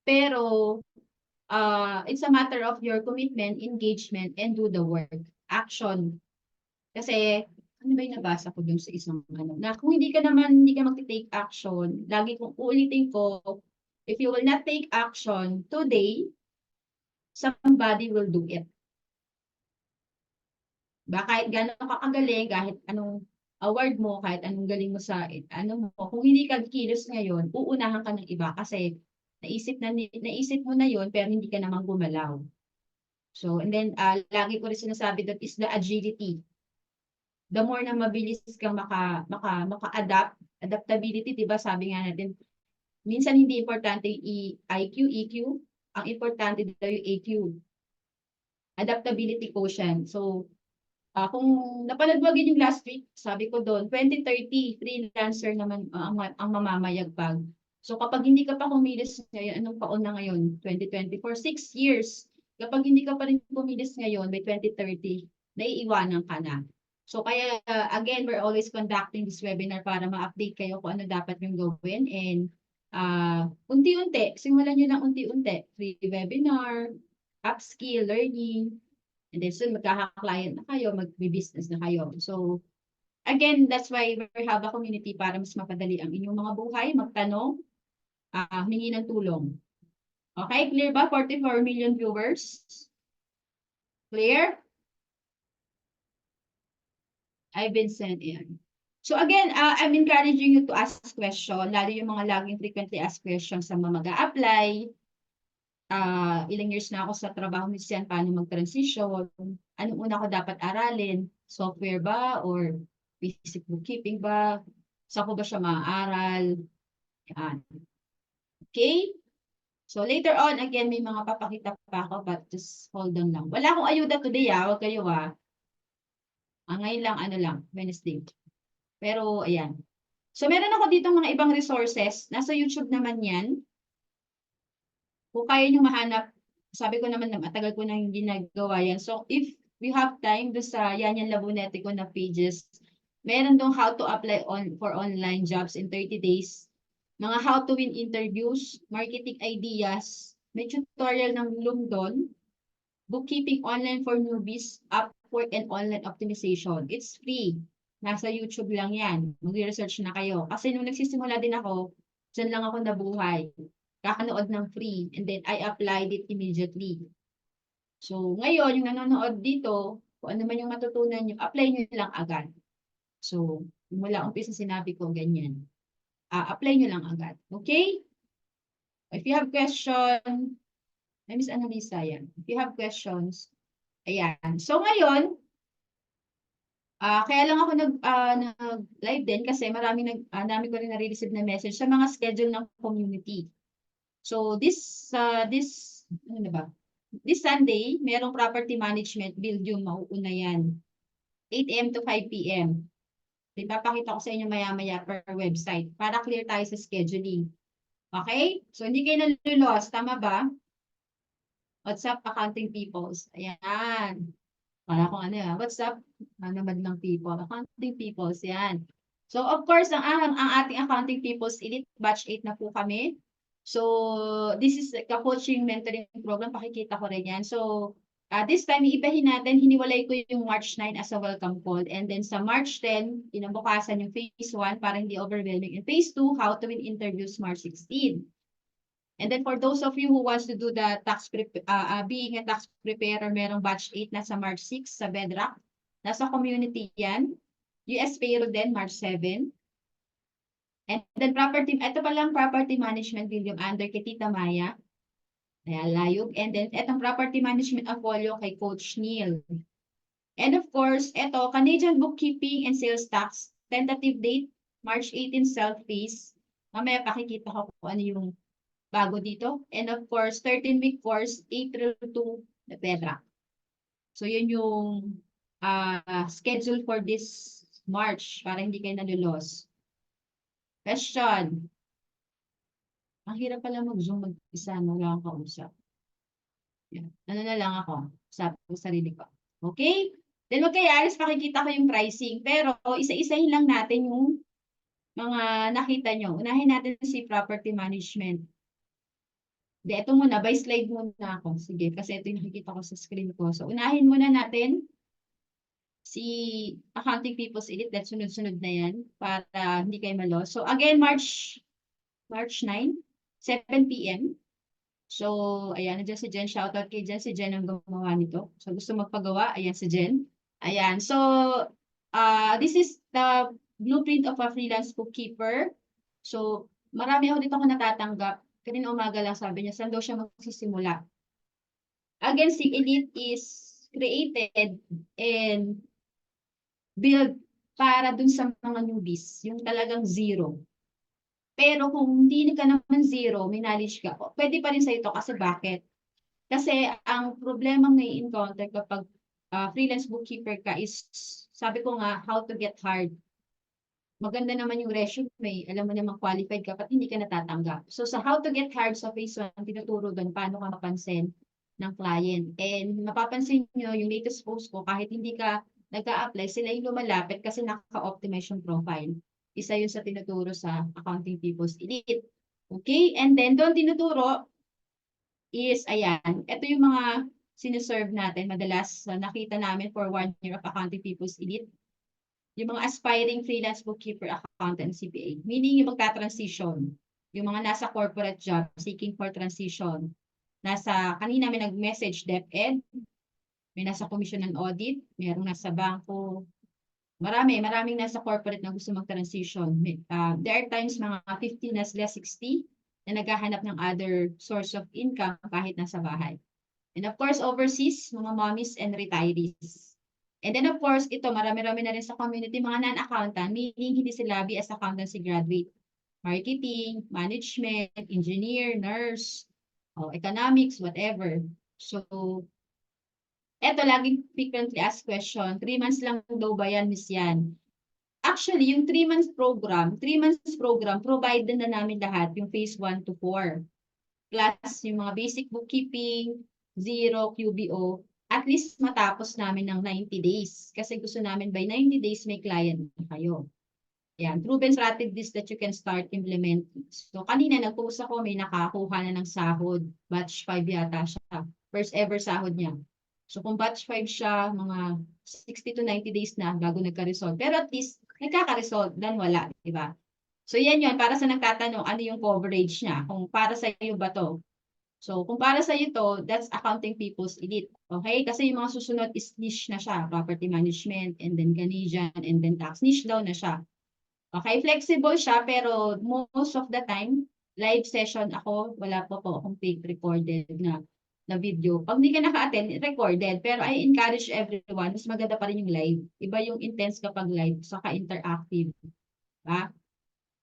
Pero, it's a matter of your commitment, engagement, and do the work. Action. Kasi, ano ba yung nabasa ko dun sa isang na kung hindi ka magti-take action, lagi kong uulitin ko, if you will not take action today, somebody will do it. Ba, kahit gano'n ka kagaling, kahit anong award mo, kahit anong galing mo sa kung hindi ka kilos ngayon, uunahan ka ng iba kasi naisip mo na yon pero hindi ka naman gumalaw. So, and then, lagi ko rin sinasabi that is the agility. The more na mabilis kang maka-adapt, adaptability, di ba? Sabi nga natin, minsan hindi importante yung IQ, EQ, ang importante dito yung AQ. Adaptability quotient. So, kung napanood mo yung last week, sabi ko doon, 2030, freelancer naman ang mamamayagpag. So kapag hindi ka pa kumilos ngayon, anong taon na ngayon? 2024, 6 years. Kapag hindi ka pa rin kumilos ngayon, by 2030, naiiwanan ka na. So kaya, again, we're always conducting this webinar para ma-update kayo kung ano dapat yung gawin. And unti-unti, simulan nyo lang unti-unti. Free webinar, upskill, learning, and then soon magkaka-client na kayo, mag-business na kayo. So, again, that's why we have a community para mas mapadali ang inyong mga buhay, magtanong, humingi ng tulong. Okay, clear ba? 44 million viewers? Clear? I've been sent in. So again, I'm encouraging you to ask question, lalo yung mga laging frequently asked questions sa mga mag-a-apply, ilang years na ako sa trabaho ni Sian, paano mag-transition, anong una ko dapat aralin, software ba or basic bookkeeping ba, saan ko ba siya maaaral, yan. Okay? So later on, again, may mga papakita pa ako, but just hold on lang. Wala akong ayuda today, wag kayo ngayon lang, Wednesday. Pero, ayan. So meron ako dito mga ibang resources, nasa YouTube naman yan. kung kaya nyo mahanap, sabi ko naman na matagal ko nang hindi nagawa yan. So, if we have time do sa Yanyan Labonete ko na pages, meron dong how to apply for online jobs in 30 days. Mga how to win interviews, marketing ideas, may tutorial ng Loom doon, bookkeeping online for newbies, Upwork, and online optimization. It's free. Nasa YouTube lang yan. Mag-research na kayo. Kasi nung nagsisimula din ako, dyan lang ako nabuhay. Kakanood ng free. And then I applied it immediately. So, ngayon, yung nanonood dito, kung ano man yung matutunan nyo, apply nyo lang agad. So, mula umpisa sinabi ko, ganyan. Apply nyo lang agad. Okay? If you have question, Miss Annalisa, yan. If you have questions, ayan. So, ngayon, kaya lang ako nag-live din kasi marami ko rin nare-receive na message sa mga schedule ng community. So, this ano na ba? This Sunday, merong property management build yung mauuna yan. 8 AM to 5 PM. Ipapakita ko sa inyo maya-maya per website para clear tayo sa scheduling. Okay? So, hindi kayo nalulos. Tama ba? What's up, accounting peoples? Ayan. Para kung ano yan. What's up? Namad ng people. Accounting peoples. Yan. So, of course, ang ating accounting peoples elite batch 8 na po kami. So, this is a coaching mentoring program. Pakikita ko rin yan. So, this time, iibahin natin, hiniwalay ko yung March 9 as a welcome call. And then sa March 10, inabukasan yung phase 1 para hindi overwhelming. And phase 2, how to win interviews March 16. And then for those of you who wants to do the being a tax preparer, merong batch 8 na sa March 6 sa Bedrock. Nasa community yan. US payroll din, March 7. And then ito palang property management bill yung under kay Tita Maya. Ayan, layog. And then itong property management folio kay Coach Neil. And of course, ito, Canadian bookkeeping and sales tax. Tentative date, March 18 self-phase. Mamaya pakikita ko kung ano yung bago dito. And of course, 13-week course, April 2, na Bedrock. So, yun yung schedule for this March para hindi kayo nalulos. Question. Ang hirap pala mag-zoom mag-isa, no? Wala akong kausap. Yan. Ano na lang ako. Sabi ko sarili ko. Okay? Then wag kayo alis, pakikita ko yung pricing. Pero isa-isahin lang natin yung mga nakita nyo. Unahin natin si property management. Ito muna, by slide muna ako. Sige, kasi ito yung nakikita ko sa screen ko. So, unahin muna natin si accounting people's elite. That's sunod-sunod na yan para hindi kayo malo. So, again, March 9, 7 PM. So, ayan, nandiyan si Jen. Shoutout kay Jen. Si Jen ang gumawa nito. So, gusto magpagawa. Ayan si Jen. Ayan. So, this is the blueprint of a freelance bookkeeper. So, marami ako dito natatanggap. Kanina umaga lang sabi niya, saan daw siya magsisimula. Again, si Elite is created and built para dun sa mga newbies, yung talagang zero. Pero kung hindi ka naman zero, may knowledge ka, pwede pa rin sa ito kasi bakit? Kasi ang problema may encounter kapag freelance bookkeeper ka is, sabi ko nga, how to get hired. Maganda naman yung resume, alam mo namang qualified ka, pat hindi ka natatanggap. So sa how to get hired sa phase 1, tinuturo doon paano ka mapansin ng client. And mapapansin nyo, yung latest post ko, kahit hindi ka nag-a-apply, sila yung lumalapit kasi naka-optimize yung profile. Isa yun sa tinuturo sa Accounting People's Elite. Okay? And then doon tinuturo is, ayan, ito yung mga siniserve natin madalas nakita namin for 1 year of Accounting People's Elite. Yung mga aspiring freelance bookkeeper, accountant, CPA. Meaning yung magta-transition. Yung mga nasa corporate job, seeking for transition. Kanina may nag-message DepEd, may nasa commission and audit, mayroong nasa bangko. Maraming nasa corporate na gusto mag-transition. There are times mga 50 na sila 60 na naghahanap ng other source of income kahit nasa bahay. And of course, overseas, mga mommies and retirees. And then of course, ito marami-rami na rin sa community, mga non-accountant, meaning hindi sila BS accountancy graduate. Marketing, management, engineer, nurse, economics, whatever. So, eto laging frequently asked question, 3 months lang daw ba yan, Miss Yan? Actually, yung 3 months program, provided na namin lahat, yung phase 1 to 4. plus yung mga basic bookkeeping, zero, QBO, at least matapos namin ng 90 days. Kasi gusto namin by 90 days may client na kayo. Yan, proven strategies that you can start implementing. So, kanina nag-post ako, may nakakuha na ng sahod. Batch 5 yata siya. First ever sahod niya. So, kung batch 5 siya, mga 60 to 90 days na bago nagka-resolve. Pero at least, nagkaka-resolve than wala, di ba? So, yan yun. Para sa nagtatanong, ano yung coverage niya? Kung para sa iyo ba to? So, kung para sa iyo to, that's accounting people's elite. Okay? Kasi yung mga susunod is niche na siya. Property management, and then Canadian, and then tax. Niche daw na siya. Okay, flexible siya pero most of the time, live session ako, wala pa po akong paid recorded na video. Pag hindi ka naka-attend, recorded. Pero I encourage everyone, mas maganda pa rin yung live. Iba yung intense kapag live, saka interactive. Ha?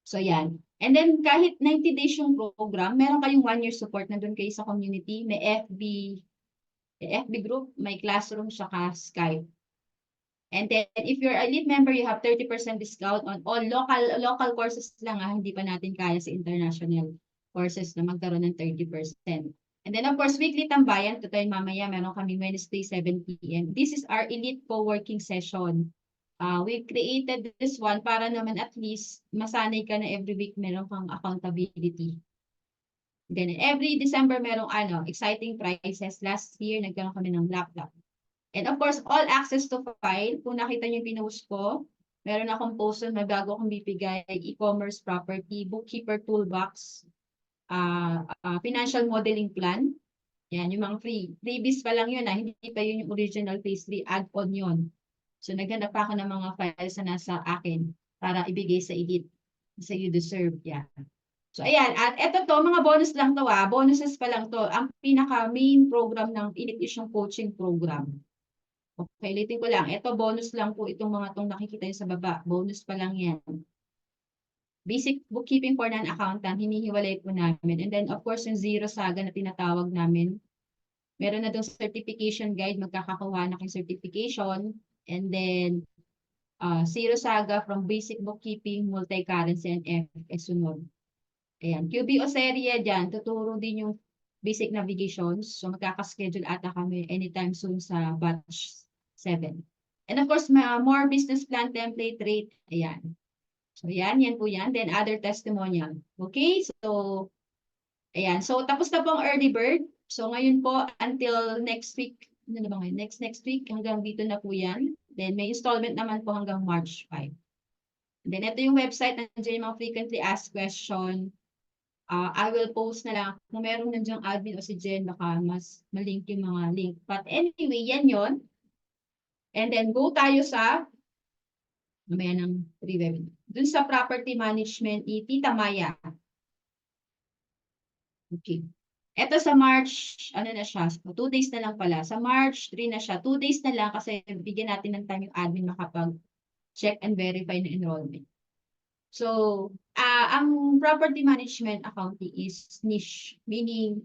So yan. And then kahit 90 days yung program, meron kayong 1 year support na doon kayo sa community. May FB group, may classroom, saka Skype. And then, if you're a elite member, you have 30% discount on all local courses lang hindi pa natin kaya sa international courses na magkaroon ng 30%. And then, of course, weekly tambayan. Totoo yung mamaya, meron kami Wednesday, 7 p.m. This is our elite co-working session. We created this one para naman at least masanay ka na every week meron kang accountability. Then, every December, merong exciting prizes. Last year, nagkaroon kami ng laptop. And of course, all access to file. Kung nakita niyo yung pinost ko, meron akong post na bago akong bibigay, e-commerce property, bookkeeper toolbox, financial modeling plan. Yan, yung mga freebies pa lang yun. Hindi pa yun yung original phase 3, add-on yun. So, naghanap pa ako ng mga files na nasa akin para ibigay sa elite. Sa you deserve. Yan. So, ayan. At eto to, mga bonus lang to bonuses pa lang to. Ang pinaka-main program ng elite is yung coaching program. Okay, ulitin ko lang. Ito, bonus lang po itong mga itong nakikita nyo sa baba. Bonus pa lang yan. Basic bookkeeping for non-accountant, hinihiwalay po namin. And then, of course, yung Zero Saga na tinatawag namin. Meron na doon certification guide, magkakakuha na kayo certification. And then, Zero Saga from basic bookkeeping, multi-currency, and FS sunod. Ayan. QBO serye dyan, tuturo din yung basic navigations. So, magkakaschedule ata kami anytime soon sa batch 7. And of course, more business plan template rate. Ayan. So, yan po yan. Then, other testimonial. Okay? So, ayan. So, tapos na po ang early bird. So, ngayon po, until next week. Ano na ba ngayon? Next week. Hanggang dito na po yan. Then, may installment naman po hanggang March 5. And then, ito yung website. Nandiyan yung mga frequently asked question. I will post na lang. Kung meron nandiyan admin o si Jen, baka mas malink yung mga link. But anyway, yan yon. And then go tayo sa mamaya ng pre-webinar. Dun sa property management ni Tita Maya. Okay. Ito sa March, ano na siya? 2 days na lang pala. Sa March 3 na siya. 2 days na lang kasi bigyan natin ng time yung admin makapag-check and verify na enrollment. So, ang property management accounting is niche. Meaning,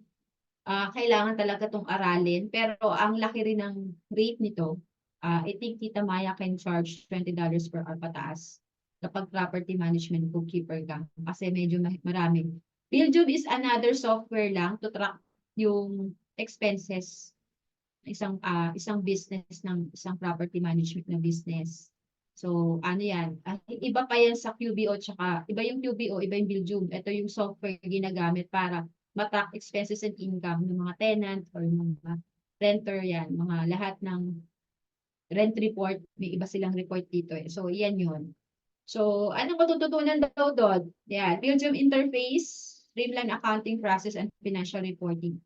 kailangan talaga itong aralin. Pero ang laki rin ng rate nito. I think Tita Maya can charge $20 per hour pataas kapag property management bookkeeper ka. Kasi medyo marami. Billjob is another software lang to track yung expenses isang business ng isang property management na business. So, ano yan? Iba pa yan sa QBO, tsaka iba yung QBO, iba yung Billjob. Ito yung software ginagamit para matrack expenses and income ng mga tenant or mga renter yan. Mga lahat ng rent report, may iba silang report dito. So, yan yun. So, anong matututunan daw doon? Yan, Billjob interface, streamline accounting process and financial reporting.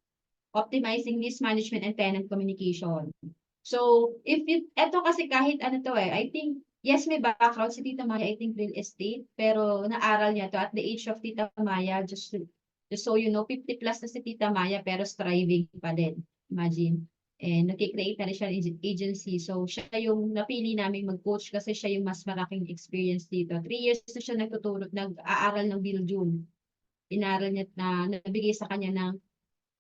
Optimizing list management and tenant communication. So, eto kasi kahit ano to I think, yes, may background si Tita Maya, I think real estate, pero naaral niya to at the age of Tita Maya, just so you know, 50 plus na si Tita Maya, pero striving pa din. Imagine. And nagkikreate na rin siya ng agency. So, siya yung napili namin mag-coach kasi siya yung mas malaking experience dito. 3 years na siya nag-aaral ng Billjob. Inaral niya na nabigay sa kanya ng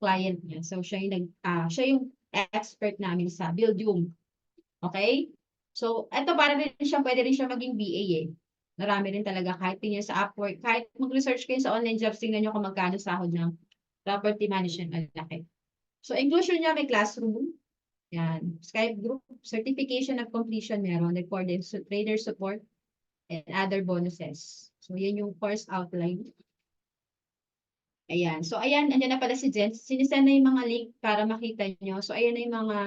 client niya. So, siya yung expert namin sa Billjob. Okay? So, ito para rin siya, pwede rin siya maging BA Marami rin talaga, kahit tingin sa Upwork, kahit mag-research kayo sa online jobs, tingnan nyo kung magkano sahod ng Property management, ang laki. So, inclusion niya may classroom. Yan. Skype group, certification of completion meron, recorded trader support, and other bonuses. So, yan yung course outline. Ayan. So, ayan, andyan na pala si Jen. Sinisend na yung mga link para makita nyo. So, ayan na yung mga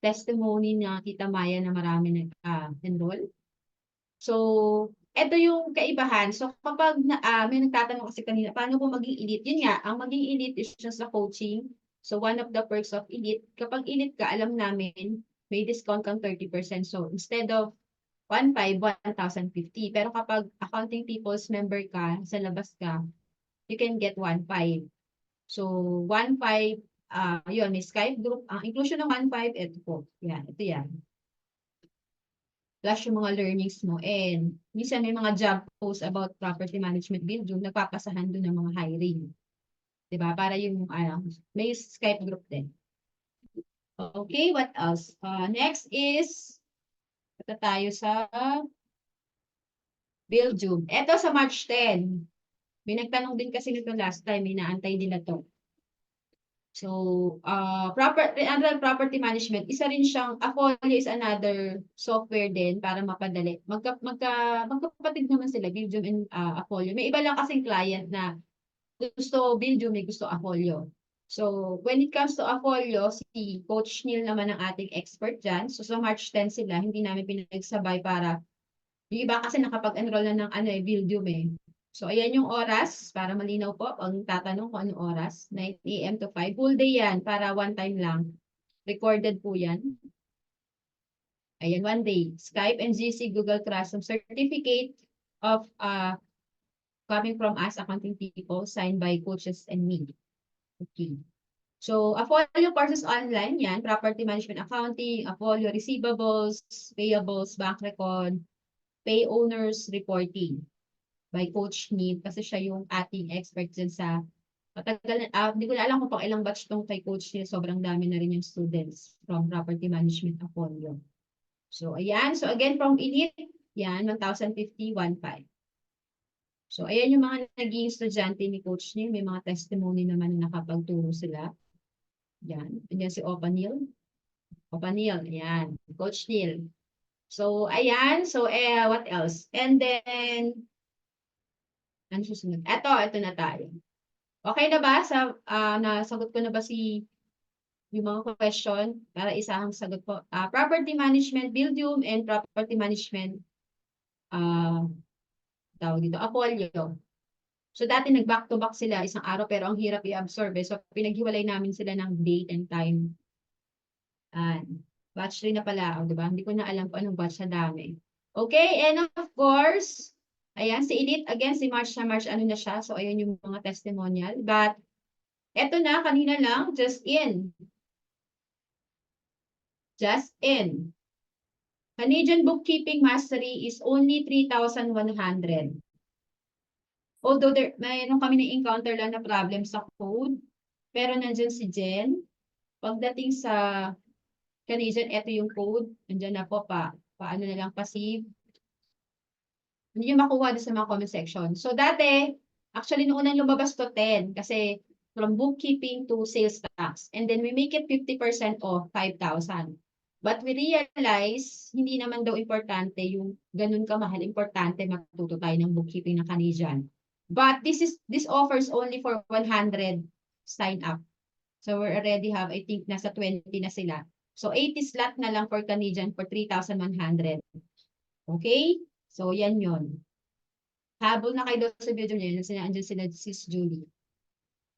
testimony na Tita Maya na marami nag-enroll. So, ito yung kaibahan. So, kapag may nagtatanong kasi kanina, paano po maging elite? Yun nga, ang maging elite is just sa coaching. So, one of the perks of elite, kapag elite ka, alam namin, may discount kang 30%. So, instead of 1,500, 1,050. Pero kapag accounting people's member ka, sa labas ka, you can get 1,500. So, 1,500, yun, may Skype group. Ang inclusion ng 1,500, ito po. Yan, ito yan. Plus yung mga learnings mo. And minsan may mga job posts about property management build, yung nagpapasahan doon ng mga hiring. Diba? Para yung, may Skype group din. Okay, what else? Next is, ito tayo sa Buildum. Ito sa March 10. May nagtanong din kasi nito last time, may naantay nila to. So, property management, isa rin siyang, Afolio is another software din para mapadali. Magkapatid naman sila, Buildum and Afolio. May iba lang kasing client na gusto Buildum, may gusto Afolio. So, when it comes to Afolio, si Coach Neil naman ang ating expert dyan. So, sa March 10 sila, hindi namin pinagsabay para, yung iba kasi nakapag-enroll na ng Buildum eh. So, ayan yung oras, para malinaw po, ang tatanong kung anong oras, 9 a.m. to 5. Full day yan, para one time lang. Recorded po yan. Ayan, one day. Skype and GC Google Classroom Certificate of coming from us, accounting people, signed by coaches and me. Okay. So, Afolio courses online, yan. Property management accounting, Afolio receivables, payables, bank record, pay owners reporting by Coach Neil kasi siya yung ating expert dyan sa matagal na, hindi ko na alam kung pang ilang batch tong kay Coach Neil, sobrang dami na rin yung students from property management Afolio. So, ayan. So, again, from elite, yan, 1,050, 1,500. So, ayan yung mga naging estudyante ni Coach Neil. May mga testimony naman na nakapagturo sila. Yan. Ayan si Opa Neil. Opa Neil, ayan. Coach Neil. So, ayan. So, what else? And then, ano susunod? Ito na tayo. Okay na ba? Nasagot ko na ba yung mga question para isahang sagot po? Property management, Buildum, and property management, tawag dito, Afolio. So, dati nag-back to back sila isang araw, pero ang hirap i-absorb eh. So, pinaghiwalay namin sila ng date and time. Batch 3 na pala, di ba? Hindi ko na alam kung anong batch na dami. Okay, and of course, ayan, si Elite, again, si March na March, ano na siya. So, ayun yung mga testimonial. But, eto na, kanina lang, just in. Just in. Canadian Bookkeeping Mastery is only 3,100. Although, mayroon kami na-encounter lang na problem sa code, pero nandyan si Jen. Pagdating sa Canadian, eto yung code. Nandyan na po paano na lang pa-save. Hindi nyo makuha sa mga comment section. So, dati, actually, noong unang lumabas to 10 kasi from bookkeeping to sales tax. And then, we make it 50% off, 5,000. But we realize, hindi naman daw importante yung ganun kamahal. Importante matuto tayo ng bookkeeping ng Canadian. But this offers only for 100 sign up. So, we already have, I think, nasa 20 na sila. So, 80 slot na lang for Canadian for 3,100. Okay? So, yan yun. Habol na kayo sa video niya. Andyan sila, Sis Julie.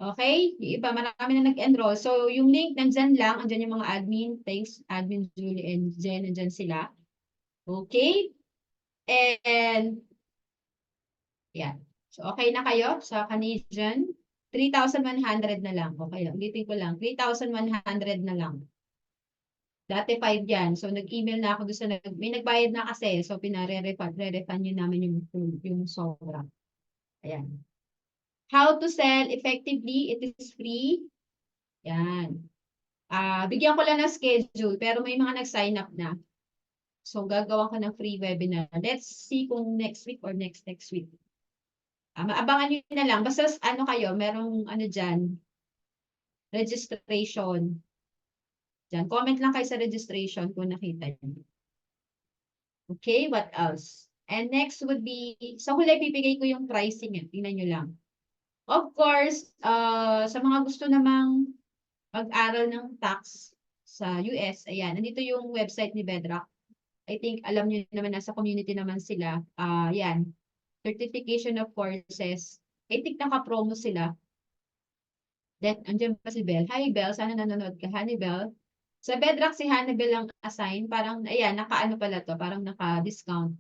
Okay? Yung iba, marami na nag-enroll. So, yung link, nandyan lang. Andyan yung mga admin. Thanks, admin Julie and Jen. Andyan sila. Okay? And, yeah. So, okay na kayo sa Canadian? 3,100 na lang. Okay lang. Ulitin ko lang. 3,100 na lang. Dati 5 yan. So, nag-email na ako doon sa may nagbayad na kasi. So, re-refund nyo namin yung sobra. Ayan. How to sell effectively. It is free. Yan. Bigyan ko lang ng schedule, pero may mga nag-sign up na. So, gagawa ko ng free webinar. Let's see kung next week or next week. Maabangan nyo na lang. Basta ano kayo, merong ano dyan, registration. Diyan, comment lang kayo sa registration kung nakita niyo. Okay, what else? And next would be, sa huli, bibigay ko yung pricing. Tingnan nyo lang. Of course, sa mga gusto namang mag-aral ng tax sa US, ayan, nandito yung website ni Bedrock. I think alam niyo naman, nasa community naman sila. Yan, certification of courses. I think naka-promo sila. Then, andyan pa si Bell. Hi, Bell. Sana nanonood ka. Hannibal. Sa Bedrock, si Hannibal ang assign. Parang, ayan, naka-ano pala to. Parang naka-discount.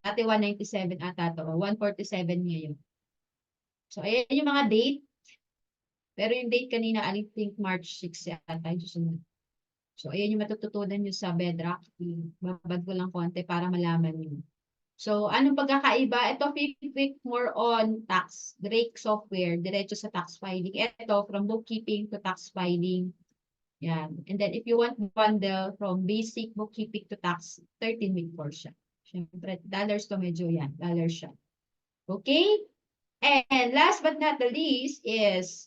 Dati 197 ata to. 147 ngayon. So, ayan yung mga date. Pero yung date kanina, I think March 6 yata yung susunod. So, ayan yung matututunan nyo sa Bedrock. Babad ko lang konti para malaman nyo. So, anong pagkakaiba? Ito, quick more on tax. Drake software, diretso sa tax filing. Ito, from bookkeeping to tax filing. Yan. And then, if you want bundle from basic bookkeeping to tax, 13-week course siya. Siyempre, dollars to medyo yan. Dollars siya. Okay? And last but not the least is,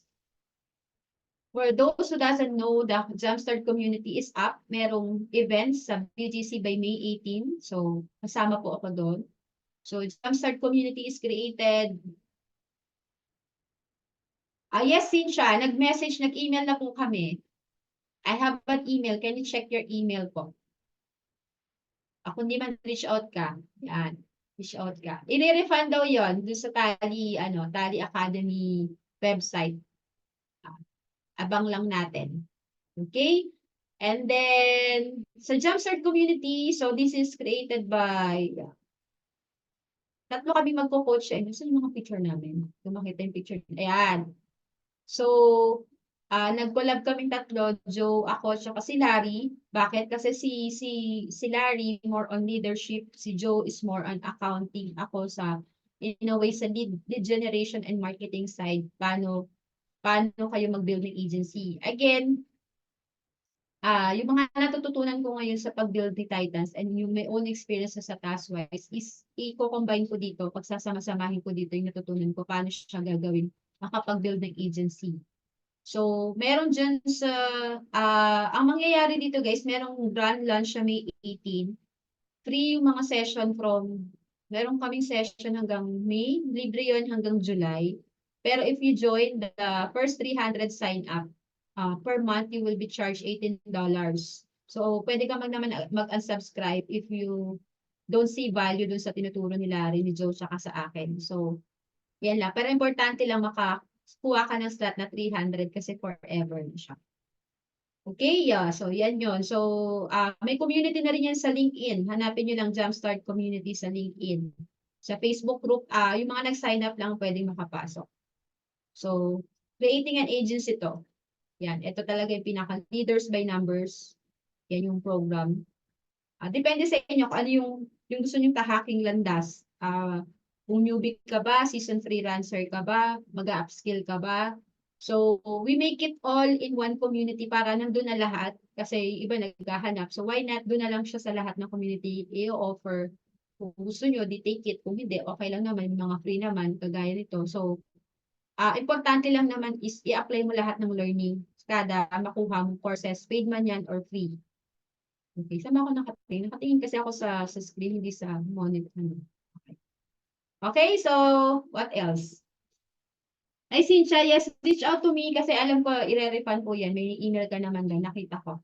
for those who doesn't know, the Jumpstart community is up. Merong events sa BGC by May 18. So, kasama po ako doon. So, Jumpstart community is created. Yes, Cynthia, nag-message, nag-email na po kami. I have an email. Can you check your email po? Kung di man reach out ka, yan, reach out ka. I-refund daw yon dun sa Tally Academy website. Abang lang natin. Okay? And then, sa Jumpstart community, so this is created by, tatlo kami magko-coach. Saan yung mga picture namin? Kung makita yung picture. Ayan. So, nag-collab kaming tatlo, Joe, ako, tsaka si Larry. Bakit? Kasi si Larry more on leadership, si Joe is more on accounting. Ako in a way, sa lead generation and marketing side, paano kayo mag-build ng agency. Again, yung mga natututunan ko ngayon sa pag-build ni Titans and yung my own experience sa task-wise is i-combine ko dito, pagsasama-samahin ko dito yung natutunan ko, paano siya gagawin, makapag-build ng agency. So, meron dyan sa, ang mangyayari dito guys, merong grand lunch sa May 18. Free yung mga session meron kaming session hanggang May, libre yon hanggang July. Pero if you join the first 300 sign up, per month you will be charged $18. So, pwede ka mag-unsubscribe if you don't see value dun sa tinuturo ni Larry, ni Joe, saka sa akin. So, yan lang. Pero importante lang makakuha ka ng slot na 300 kasi forever na siya. Okay, yeah. So, yan yon. So, may community na rin yan sa LinkedIn. Hanapin nyo lang Jumpstart Community sa LinkedIn. Sa Facebook group, yung mga nag-sign up lang pwedeng makapasok. So, creating an agency to. Yan, ito talaga yung pinaka-leaders by numbers. Yan yung program. Depende sa inyo kung ano yung gusto nyong tahaking landas. Kung newbie ka ba, season freelancer ka ba, mag-upskill ka ba. So, we make it all in one community para nandun na lahat kasi iba naghahanap. So, why not doon na lang siya sa lahat ng community i-offer. Kung gusto nyo, di take it. Kung hindi, okay lang naman, mga free naman, kagaya nito. So, importante lang naman is i-apply mo lahat ng learning kada makuha mo courses, paid man yan or free. Okay, sama ako nakatingin. Nakatingin kasi ako sa screen, hindi sa monitor. Okay. Okay, so what else? Ay, Cynthia, yes, reach out to me kasi alam ko, i-refund po yan. May email ka naman doon, nakita ko.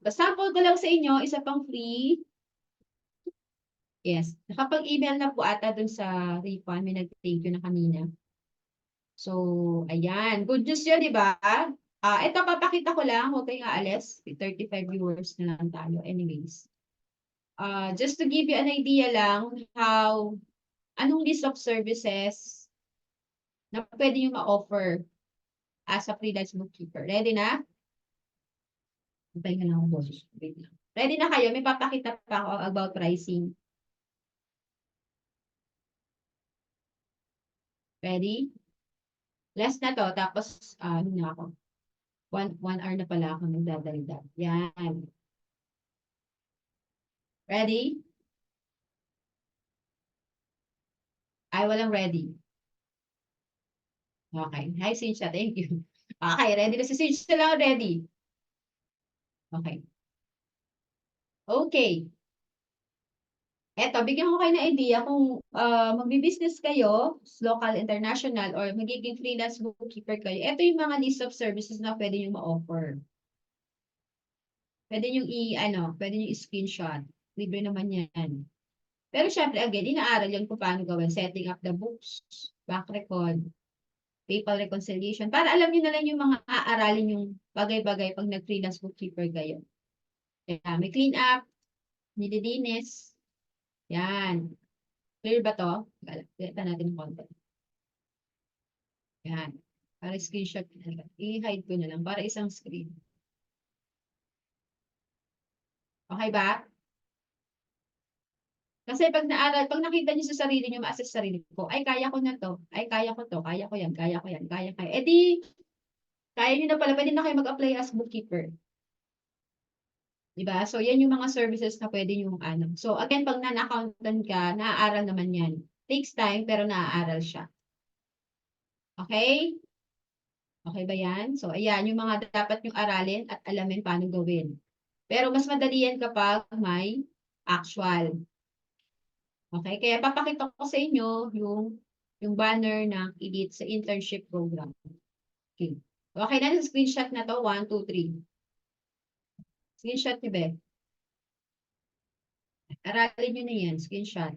Sample ko lang sa inyo, isa pang free. Yes, nakapag-email na po ata doon sa refund. May nag-thank you na kanina. So, ayan. Good news yun, di ba? Ito, papakita ko lang. Huwag kayong aalis. 35 viewers na lang tayo. Anyways. Just to give you an idea lang anong list of services na pwede nyo ma-offer as a freelance bookkeeper. Ready na? Hintay na lang ako, boss. Wait lang. Ready na kayo? May papakita pa ako about pricing. Ready? Last na to. Tapos, ano na ako? 1 hour na pala ako nagdadalda. Yan. Ready? Ay, walang ready. Okay. Hi, Cynthia. Thank you. Okay, ready na si Sage na lang, ready. Okay. Okay. Eto, bigyan ko kayo ng idea kung magbi-business kayo, local, international, or magiging freelance bookkeeper kayo. Ito yung mga list of services na pwede nyo ma-offer. Pwede nyo pwede nyo i-screenshot. Libre naman yan. Pero syempre, again, inaaral yan kung paano gawin. Setting up the books, back record, PayPal reconciliation. Para alam nyo na lang yung mga aaralin yung bagay-bagay pag nag-freelance bookkeeper kayo. Kaya, may clean up, nililinis. Yan. Clear ba to? Kita natin konti. Yan. Para screenshot. I-hide ko na lang para isang screen. Okay ba? Kasi pag nakita niyo sa sarili niyo, ma-assess sarili ko, ay kaya ko na to, ay kaya ko to, kaya ko yan, kaya ko yan, kaya kaya. Eh di, kaya niyo na pala, pwede na kayo mag-apply as bookkeeper. Diba? So, yan yung mga services na pwede yung So, again, pag non-accountant ka, naaaral naman yan. Takes time, pero naaaral siya. Okay? Okay ba yan? So, ayan, yung mga dapat yung aralin at alamin paano gawin. Pero mas madali yan kapag may actual. Okay? Kaya papakita ko sa inyo yung banner ng Elite sa internship program. Okay. Okay na, screenshot na to. 1, 2, 3. Screenshot ni Beth. Aralin nyo na yan. Screenshot.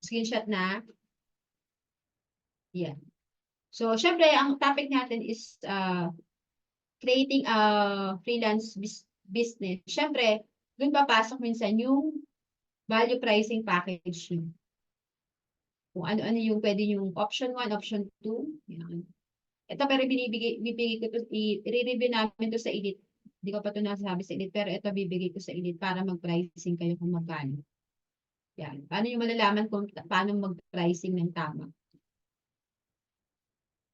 Screenshot na. Yan. So, syempre, ang topic natin is creating a freelance business. Syempre, dun papasok minsan yung value pricing package nyo. Kung ano-ano yung pwede yung option 1, option 2. Yan. Ito pero bibigay ko to, i-review namin to sa Elite. Hindi ko pa to nasasabi sa Elite, pero ito bibigay ko sa Elite para mag-pricing kayo kung magkano. Yan. Paano nyo malalaman kung paano mag-pricing ng tama?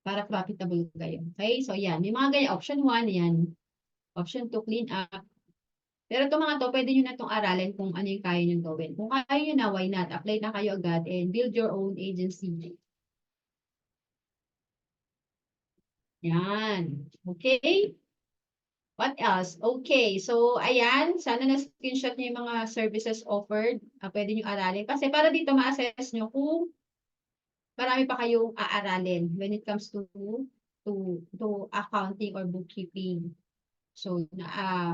Para profitable kayo. Okay? So, yan. Yung mga ganyan, option 1, yan. Option 2, clean up. Pero itong mga to, pwede nyo na itong aralin kung ano yung kaya nyo gawin. Kung kaya nyo na, why not? Apply na kayo agad and build your own agency. Yan. Okay? What else? Okay. So, ayan. Sana na-screenshot nyo yung mga services offered. Pwede nyo aralin. Kasi para dito ma-assess nyo kung marami pa kayong aaralin when it comes to accounting or bookkeeping. So,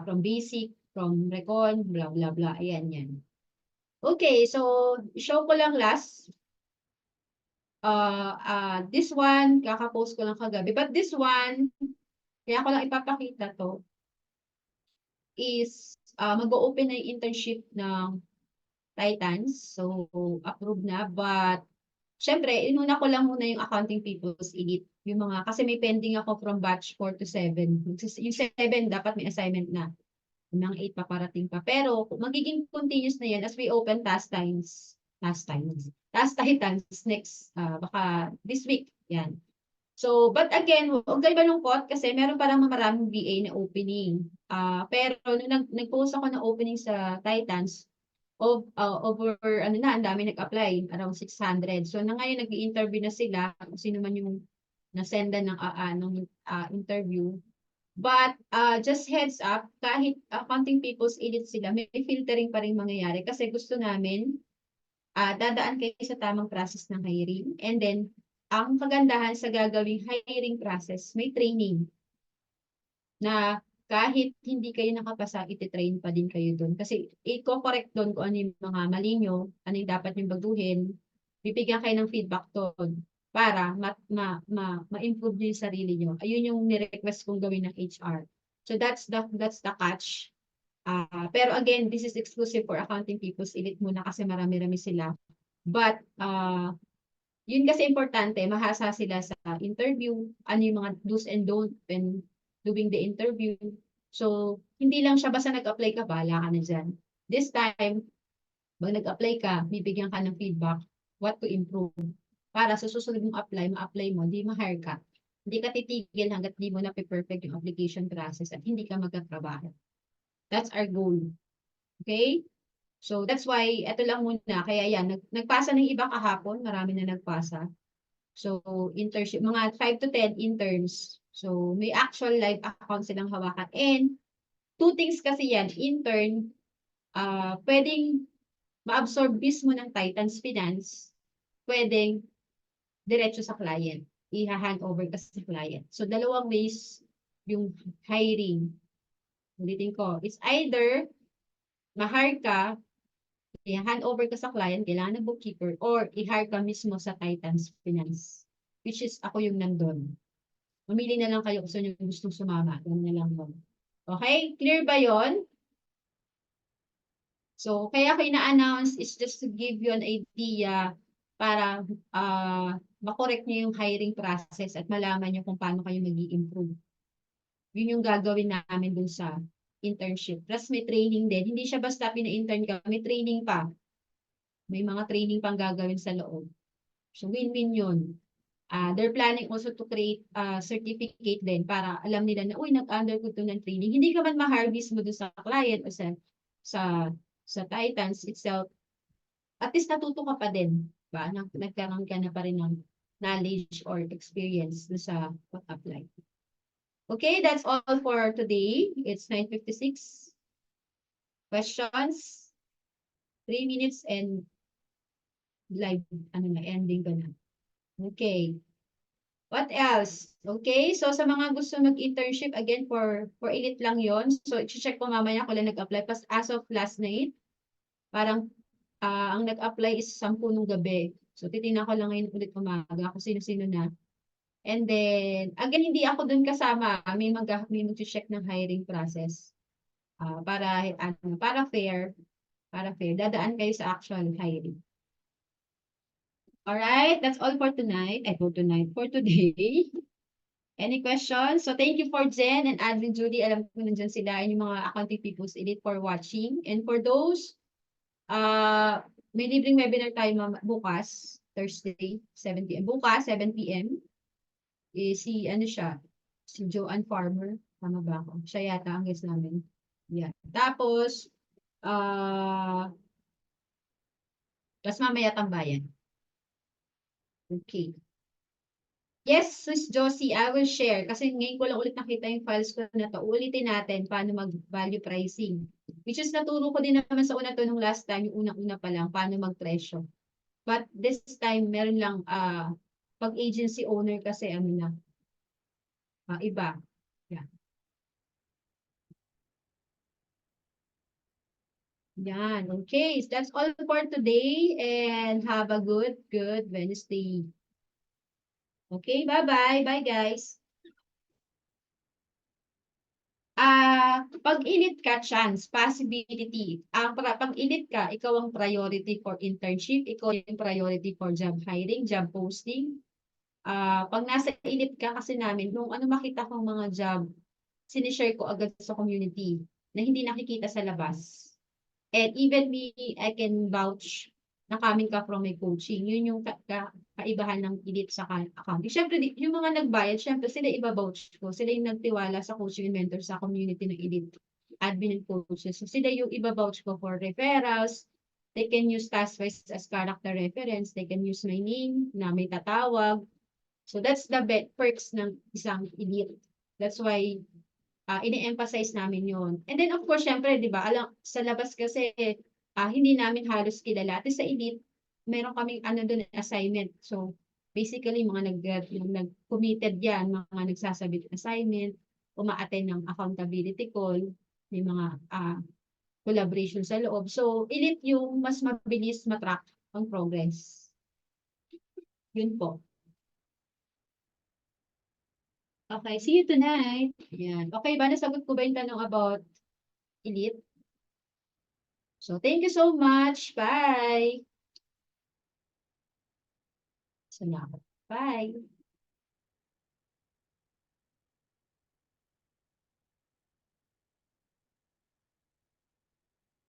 from basic, from recon, blah, blah, blah. Ayan, yan. Okay, so, show ko lang last. This one, kaka-post ko lang kagabi. But this one, kaya ko lang ipapakita to, is mag-o-open na yung internship ng Titans. So, approved na. But, syempre, inuna ko lang muna yung accounting people's elite. Yung mga, kasi may pending ako from batch 4 to 7. Yung 7, dapat may assignment na. Yung 8 pa parating pa. Pero, magiging continuous na yan as we open task Titans next, baka this week. Yan. So, but again, huwag kayo malungkot kasi meron parang maraming VA na opening. Pero nung nag-post ako ng opening sa Titans, over, ang dami nag-apply, around 600. So, na ngayon, nag-i-interview na sila, kung sino man yung nasendan ng interview. But, just heads up, kahit accounting people's elite sila, may filtering pa rin mangyayari kasi gusto namin, dadaan kayo sa tamang process ng hiring. And then, ang kagandahan sa gagawing hiring process, may training na kahit hindi kayo nakapasa, ititrain pa din kayo doon. Kasi i-correct doon kung ano yung mga mali nyo, ano yung dapat nyo baguhin, bibigyan kayo ng feedback doon para ma-improve nyo yung sarili nyo. Ayun yung ni-request kong gawin ng HR. So that's the catch. Pero again, this is exclusive for accounting people's elite muna kasi marami-rami sila. But yun kasi importante, mahasa sila sa interview, ano yung mga do's and don't when doing the interview. So, hindi lang siya basta nag-apply ka, bahala ka na dyan. This time, pag nag-apply ka, bibigyan ka ng feedback, what to improve. Para sa susunod mong ma-apply mo, hindi ma-hire ka. Hindi ka titigil hanggat di mo na perfect yung application process at hindi ka magkatrabaho. That's our goal. Okay? So, that's why, ito lang muna. Kaya yan, nagpasa ng iba kahapon. Marami na nagpasa. So, internship, mga 5 to 10 interns. So, may actual live account silang hawakan. And, two things kasi yan, intern, pwedeng ma-absorb mismo ng Titans Finance, pwedeng diretso sa client. I-hand over ka sa client. So, dalawang ways yung hiring. Ulitin ko, it's either ma-hire ka, i-hand over ka sa client, kailangan ng bookkeeper, or i-hire ka mismo sa Titans Finance, which is ako yung nandun. Mamili na lang kayo kung saan yung gustong sumama. Yan na lang yun. Okay? Clear ba yon? So, kaya ko ina-announce is just to give you an idea para makorek niyo yung hiring process at malaman niyo kung paano kayo mag-i-improve. Yun yung gagawin namin dun sa internship. Plus may training din. Hindi siya basta pina-intern ka, may training pa. May mga training pang gagawin sa loob. So, win-win yun. They're planning also to create certificate din para alam nila na, uy, nag-undergo to ng training. Hindi ka man ma-harvest mo doon sa client o sa Titans itself. At least natuto ka pa din. Ba? Nagkaroon ka na pa rin ng knowledge or experience doon sa pag-apply. Okay, that's all for today. It's 9:56. Questions? 3 minutes and live, ending ko na. Okay. What else? Okay, so sa mga gusto mag-internship, again, for elite lang yon. So, i-check ko mamaya kung lang nag-apply. Pas as of last night, parang ang nag-apply is 10 nung gabi. So, titingnan ko lang ngayon ulit umaga kung sino-sino na. And then, again, hindi ako dun kasama. May mag-check ng hiring process. Para fair. Dadaan kayo sa actual hiring. Alright, that's all for tonight. For today. Any questions? So, thank you for Jen and Adlin Judy. Alam ko nandyan sila, yung mga accounting people's elite for watching. And for those, may libreng webinar tayo bukas, Thursday, 7 p.m. Bukas, 7 p.m. Si Joanne Farmer. Tama ba ako? Siya yata ang guest namin. Yeah. Tapos, mamaya tambayan. Okay. Yes, Sis Josie, I will share. Kasi ngayon ko lang ulit nakita yung files ko na to. Ulitin natin paano mag-value pricing. Which is naturo ko din naman sa una to nung last time, yung unang-una pa lang, paano mag-presyo. But this time, meron lang, pag agency owner kasi, iba. Yeah. Yan. Okay. So that's all for today and have a good Wednesday. Okay. Bye-bye. Bye, guys. Pag init ka, chance, possibility. Pag init ka, ikaw ang priority for internship, ikaw yung priority for job hiring, job posting. Pag nasa init ka kasi namin, nung makita kong mga job, sinishare ko agad sa community na hindi nakikita sa labas. And even me, I can vouch na coming ka from my coaching. Yun yung kaibahan ng elite sa accounting. Siyempre, yung mga nagbayad, siyempre sila iba-vouch ko. Sila yung nagtiwala sa coaching and mentor sa community ng elite admin and coaches. So sila yung iba-vouch ko for referrals. They can use TaskWise as character reference. They can use my name na may tatawag. So that's the perks ng isang elite. That's why ini-emphasize namin yon. And then of course, syempre, di ba, sa labas kasi, hindi namin halos kilala. At sa elite, meron kaming doon assignment. So, basically, mga nag-committed yan, mga nagsasabit assignment, uma-attend ng accountability call, may mga collaboration sa loob. So, elite yung mas mabilis matrack ang progress. Yun po. Okay, see you tonight. Yan. Okay ba? Nasagot ko ba yung tanong about elite? So, thank you so much. Bye. Salamat. Bye.